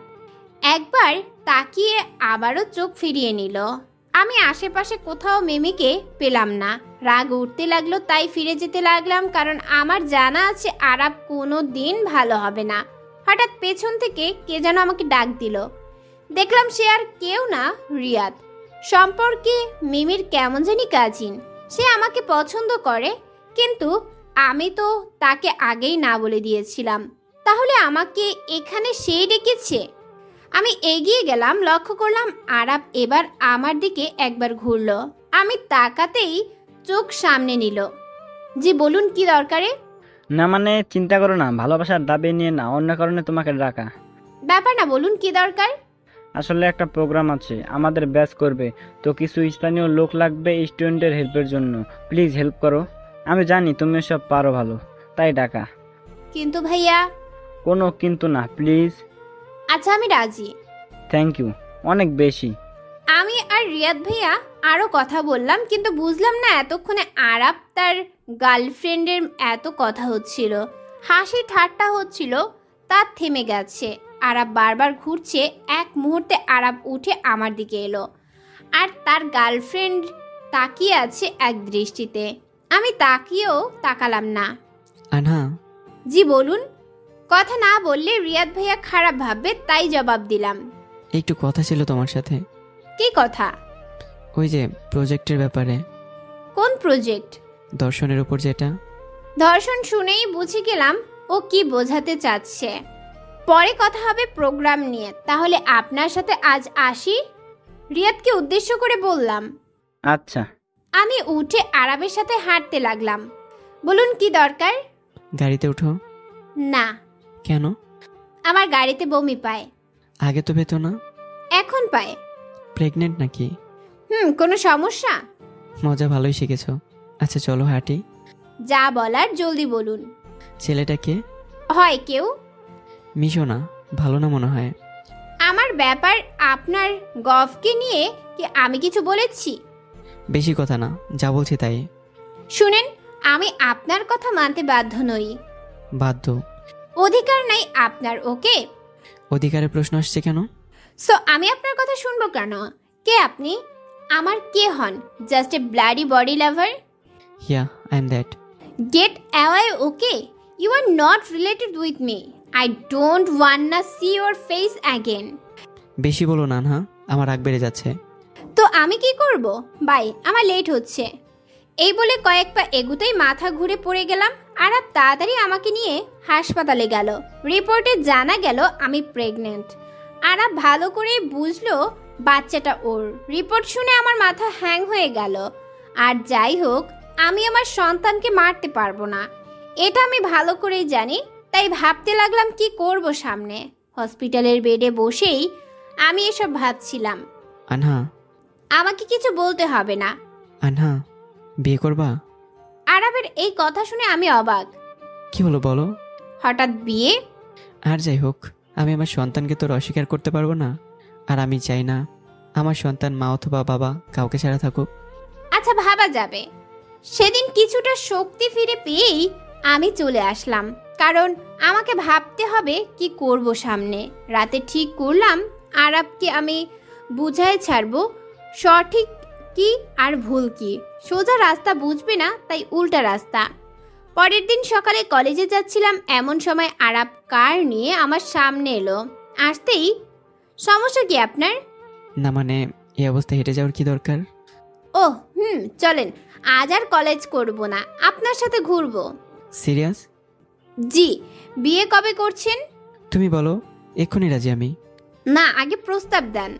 একবার তাকিয়ে আবারও চোখ ফিরিয়ে নিল। আমি আশেপাশে কোথাও মিমিকে পেলাম না। রাগ উঠতে লাগলো, তাই ফিরে যেতে লাগলাম, কারণ আমার জানা আছে আরাব কোনো দিন ভালো হবে না। হঠাৎ পেছন থেকে কে যেন আমাকে ডাক দিল। দেখলাম সে আর কেউ না, রিয়াদ। সম্পর্কে মিমির কেমন জানি কাজিন। সে আমাকে পছন্দ করে, কিন্তু আমি তো তাকে আগেই না বলে দিয়েছিলাম। তাহলে আমাকে এখানে সেই ডেকেছে? আমি এগিয়ে গেলাম, লক্ষ্য করলাম আরাব এবার আমার দিকে একবার ঘুরলো। আমি তাকাতেই চোখ সামনে নিল। জি বলুন, কি দরকারে? না মানে চিন্তা করো না, ভালোবাসার দাবি নিয়ে না, অন্য কারণে তোমাকে ডাকা। ব্যাপার না, বলুন কি দরকার? আসলে একটা প্রোগ্রাম আছে, আমাদের ব্যাচ করবে, তো কিছু স্থানীয় লোক লাগবে স্টুডেন্টের হেল্পের জন্য। প্লিজ হেল্প করো। আমি জানি তুমি সব পারো ভালো, তাই ডাকা। কিন্তু ভাইয়া। কোনো কিন্তু না, প্লিজ। আচ্ছা আমি রাজি। থ্যাংক ইউ, অনেক বেশি। আমি আর রিয়াদ ভাইয়া আরো কথা বললাম, কিন্তু বুঝলাম না এতক্ষণে আরাব তার গার্লফ্রেন্ডের এত কথা হচ্ছিল, হাসি ঠাট্টা হচ্ছিল, তা থেমে গেছে। আরাব বারবার ঘুরছে। এক মুহূর্তে আরাব উঠে আমার দিকে এলো, আর তার গার্লফ্রেন্ড তাকিয়ে আছে এক দৃষ্টিতে। আমি তাকিয়েও তাকালাম না। আনহা। জি বলুন। কথা না বললে রিয়াদ ভাইয়া খারাপ ভাববে, তাই জবাব দিলাম। একটু কথা ছিল তোমার সাথে। কি কথা? ওই যে প্রজেক্টের ব্যাপারে। কোন প্রজেক্ট? দর্শনের উপর যেটা। দর্শন শুনেই বুঝে গেলাম ও কি বোঝাতে চাচ্ছে। পরে কথা হবে প্রোগ্রাম নিয়ে। তাহলে আপনার সাথে আজ আসি, রিয়াদকে উদ্দেশ্য করে বললাম। আচ্ছা। আমি উঠে আরাবের সাথে হাঁটতে লাগলাম। বলুন কি দরকার? গাড়িতে উঠো। না। কেন? আমার গাড়িতে বমি পায়। আগে তো পেতো না। এখন পায়। প্রেগনেন্ট নাকি? কোনো সমস্যা? মজা ভালোই শিখেছো। আচ্ছা চলো হাঁটি। যা বলার জলদি বলুন। ছেলেটা কে হয়? কেউ। মিশো না, ভালো না মনে হয়। আমার ব্যাপার আপনার গফকে নিয়ে কি আমি কিছু বলেছি? বেশি কথা না, যা বলছি তাই। শুনেন, আমি আপনার কথা মানতে বাধ্য নই। বাধ্য? অধিকার নাই আপনার। ওকে। অধিকারের প্রশ্ন আসছে কেন? সো আমি আপনার কথা শুনবো কেন? কে আপনি? আমার কে হন? Just a bloody body lover? Yeah, I am that. Get away. Okay, you are not related with me. I don't wanna see your face again. বেশি বলো না, না আমার রাগ বেড়ে যাচ্ছে। তো আমি কি করব? বাই, আমার লেট হচ্ছে। এই বলে কয়েক পা এগুতেই মাথা ঘুরে পড়ে গেলাম। আর তাড়াতাড়ি আমাকে নিয়ে হাসপাতালে গেল। রিপোর্টে জানা গেল আমি প্রেগনেন্ট। আরা ভালো করে বুঝলো বাচ্চাটা ওর। রিপোর্ট শুনে আমার মাথা হ্যাং হয়ে গেল। আর যাই হোক, আমি আমার সন্তানকে মারতে পারবো না, এটা আমি ভালো করেই জানি। তাই ভাবতে লাগলাম কি করব সামনে। হসপিটালের বেডে বসেই আমি এসব ভাবছিলাম। আনহা। আমাকে কিছু বলতে হবে না। আনহা, বিয়ে করবা? আরাবের এই কথা শুনে আমি অবাক। কি হলো বলো? হঠাৎ বিয়ে? আর যাই হোক, আমি আমার সন্তানকে তোর অস্বীকার করতে পারবো না। আর আমি চাই না আমার সন্তান মা অথবা বাবা কাউকে ছাড়া থাকুক। আচ্ছা, ভাবা যাবে। সেদিন কিছুটা শক্তি ফিরে পেয়েই আমি চলে আসলাম, কারণ আমাকে ভাবতে হবে কি করব সামনে। রাতে ঠিক করলাম আরাবকে আমি বুঝাই ছাড়বো সঠিক কি আর ভুল কি। সোজা রাস্তা বুঝবে না, তাই উল্টা রাস্তা। পরের দিন সকালে কলেজে যাচ্ছিলাম, এমন সময় আরাব কার নিয়ে আমার সামনে এলো। আসতেই, সমস্যা কি আপনার? না মানে এই অবস্থায় হেঁটে যাওয়ার কি দরকার? ও চলেন, আজ আর কলেজ করব না, আপনার সাথে ঘুরবো। সিরিয়াস? জি। বিয়ে কবে করছেন? তুমি বলো, এক্ষুনি রাজি আমি। না, আগে প্রস্তাব দেন।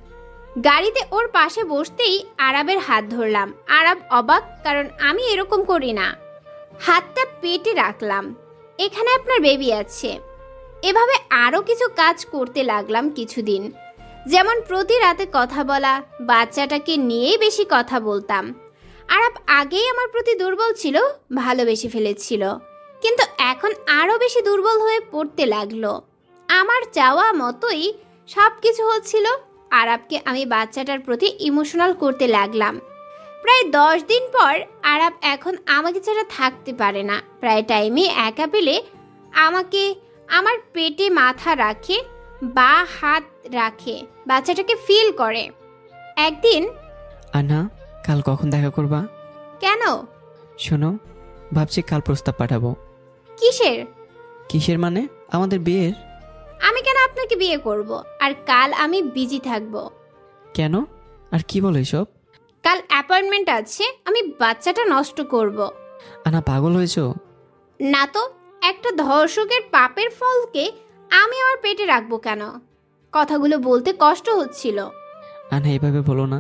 গাড়িতে ওর পাশে বসতেই আরাবের হাত ধরলাম। আরাব অবাক, কারণ আমি এরকম করি না। হাতটা পেটে রাখলাম। এখানে আপনার বেবি আছে। এভাবে আরও কিছু কাজ করতে লাগলাম কিছুদিন। যেমন প্রতি রাতে কথা বলা, বাচ্চাটাকে নিয়েই বেশি কথা বলতাম। আরাব আগেই আমার প্রতি দুর্বল ছিল, ভালোবেসে ফেলেছিল, কিন্তু এখন আরও বেশি দুর্বল হয়ে পড়তে লাগলো। আমার চাওয়া মতোই সব কিছু হচ্ছিল। আরাবকে আমি বাচ্চাটার প্রতি ইমোশনাল করতে লাগলাম। প্রায় 10 দিন পর আরাব এখন আমাকে ছাড়া থাকতে পারে না। প্রায় টাইমে একা পেলে আমাকে আমার পেটে মাথা রাখে বা হাত রাখে, বাচ্চাটাকে ফিল করে। একদিন, আনহা কাল কখন দেখা করবা? কেন? শোনো, ভাবছি কাল প্রস্তাব পাঠাবো। কিসের? কিসের মানে? আমাদের বিয়ের। আমি কেন আপনাকে বিয়ে করব? আর কাল আমি বিজি থাকব। কেন? আর কি বলো এসব? কাল অ্যাপয়েন্টমেন্ট আছে, আমি বাচ্চাটা নষ্ট করব। আনা পাগল হয়েছো? না তো, একটা ধর্ষকের পাপের ফলকে আমি আমার পেটে রাখবো কেন? কথাগুলো বলতে কষ্ট হচ্ছিল। আনা এভাবে বলো না,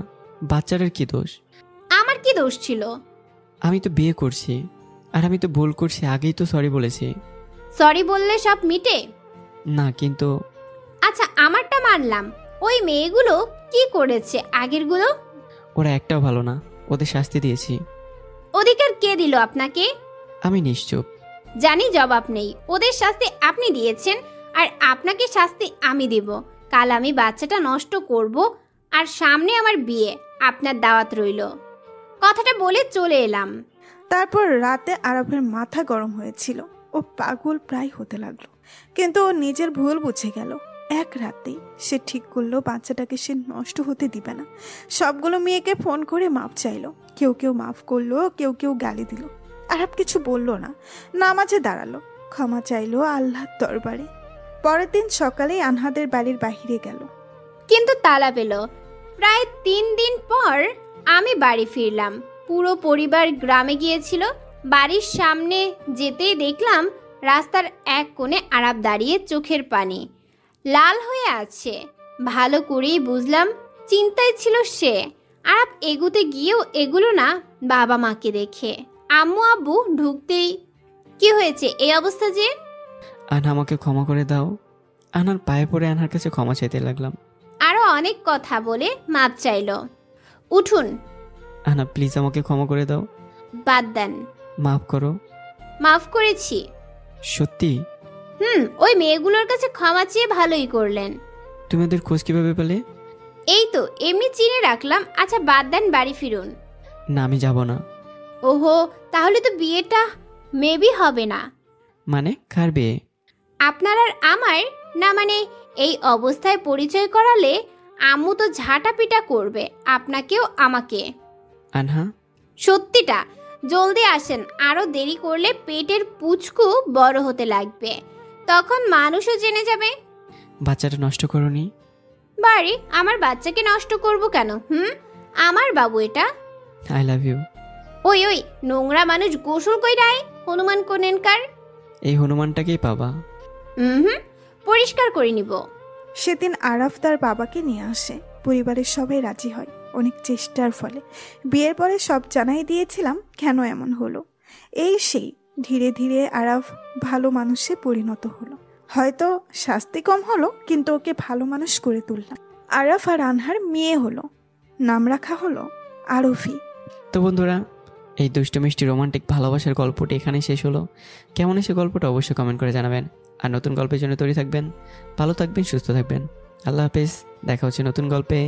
বাচ্চাটার কি দোষ? আমার কি দোষ ছিল? আমি তো বিয়ে করছি, আর আমি তো ভুল করছি, আগেই তো সরি বলেছি। সরি বললে সব মিটে? না কিন্তু। আচ্ছা, আমারটা মানলাম, ওই মেয়েগুলো কি করেছে আগেরগুলো? ওরা একটাও ভালো না, ওদের শাস্তি দিয়েছি। অধিকার কে দিল আপনাকে? আমি নিশ্চুপ। জানি জবাব নেই। ওদের শাস্তি আপনি দিয়েছেন, আর আপনাকে শাস্তি আমি দেব। কাল আমি বাচ্চাটা নষ্ট করব, আর সামনে আমার বিয়ে, আপনার দাওয়াত রইল। কথাটা বলে চলে এলাম। তারপর রাতে আরবের মাথা গরম হয়েছিল, ও পাগল প্রায় হতে লাগলো। কিন্তু ও নিজের ভুল বুঝে গেল। এক রাতেই সে ঠিক করলো বাচ্চাটাকে সে নষ্ট হতে দিবে না। সবগুলো মেয়েকে ফোন করে মাপ চাইলো। কেউ কেউ মাফ করলো, কেউ কেউ গালি দিল। আরব কিছু বলল না, নামাজে দাঁড়ালো, ক্ষমা চাইলো আল্লাহর দরবারে। পরের দিন সকালেই আনহাদের বাড়ির বাহিরে গেল, কিন্তু তালা পেল। প্রায় 3 দিন পর আমি বাড়ি ফিরলাম। পুরো পরিবার গ্রামে গিয়েছিল। বাড়ির সামনে যেতেই দেখলাম রাস্তার এক কোণে আরব দাঁড়িয়ে, চোখের পানি লাল হয়ে আছে। ভালো করেই বুঝলাম চিন্তায় ছিল সে। আরব এগুতে গিয়েও এগুলো না বাবা মাকে দেখে। আম্মু আব্বু ঢুকতেই, কি হয়েছে এই অবস্থা যে? আনা আমাকে ক্ষমা করে দাও। আনার পায়ে পড়ে আনার কাছে ক্ষমা চাইতে লাগলাম। আরো অনেক কথা বলে মাপ চাইলো। উঠুন। আনা প্লিজ আমাকে ক্ষমা করে দাও। বাদ দেন। মাফ করো। মাফ করেছি। সত্যি? ওই মেয়েগুলোর কাছে ক্ষমা চেয়ে ভালোই করলেন। তুমি ওদের খোঁজ কিভাবে পেলে? এই তো এমনি চিনে রাখলাম। আচ্ছা বাদ দেন, বাড়ি ফিরুন। না আমি যাব না। ওহো, তাহলে তো বিয়েটা মেবি হবে না। মানে কার বিয়ে? আপনার আর আমার? না মানে এই অবস্থায় পরিচয় করালে আম্মু তো ঝাঁটা পিটা করবে, আপনাকেও আমাকে। আনহা সত্যিটা, জলদি আসেন, আরো দেরি করলে পেটের পুচকু বড় হতে লাগবে, তখন মানুষও জেনে যাবে। বাচ্চাটা নষ্ট করনি? বাড়ি আমার বাচ্চাকে নষ্ট করব কেন? আমার বাবু এটা। I love you. ওই ওই নোংরা মানুষ গোসল কইরায়, হনুমান কোনেনকার। এই হনুমানটাকেই পাবা। পরিষ্কার করে নিব। সেদিন আরাফ তার বাবাকে নিয়ে আসে। পরিবারের সবাই রাজি হয় অনেক চেষ্টার ফলে। বিয়ের পরে সব জানাই দিয়েছিলাম কেন এমন হলো। এই সেই ধীরে ধীরে আরাফ ভালো মানুষে পরিণত হলো। হয়তো শাস্তি কম হলো, কিন্তু ওকে ভালো মানুষ করে তুললাম। আরাফ আর আনহার মেয়ে হলো, নাম রাখা হলো আরফি। তো বন্ধুরা, এই দুষ্ট মিষ্টি রোমান্টিক ভালোবাসার গল্পটি এখানেই শেষ হলো। কেমন এসে গল্পটা অবশ্যই কমেন্ট করে জানাবেন। আর নতুন গল্পের জন্য তৈরি থাকবেন। ভালো থাকবেন, সুস্থ থাকবেন। আল্লাহ হাফেজ। দেখা হচ্ছে নতুন গল্পে।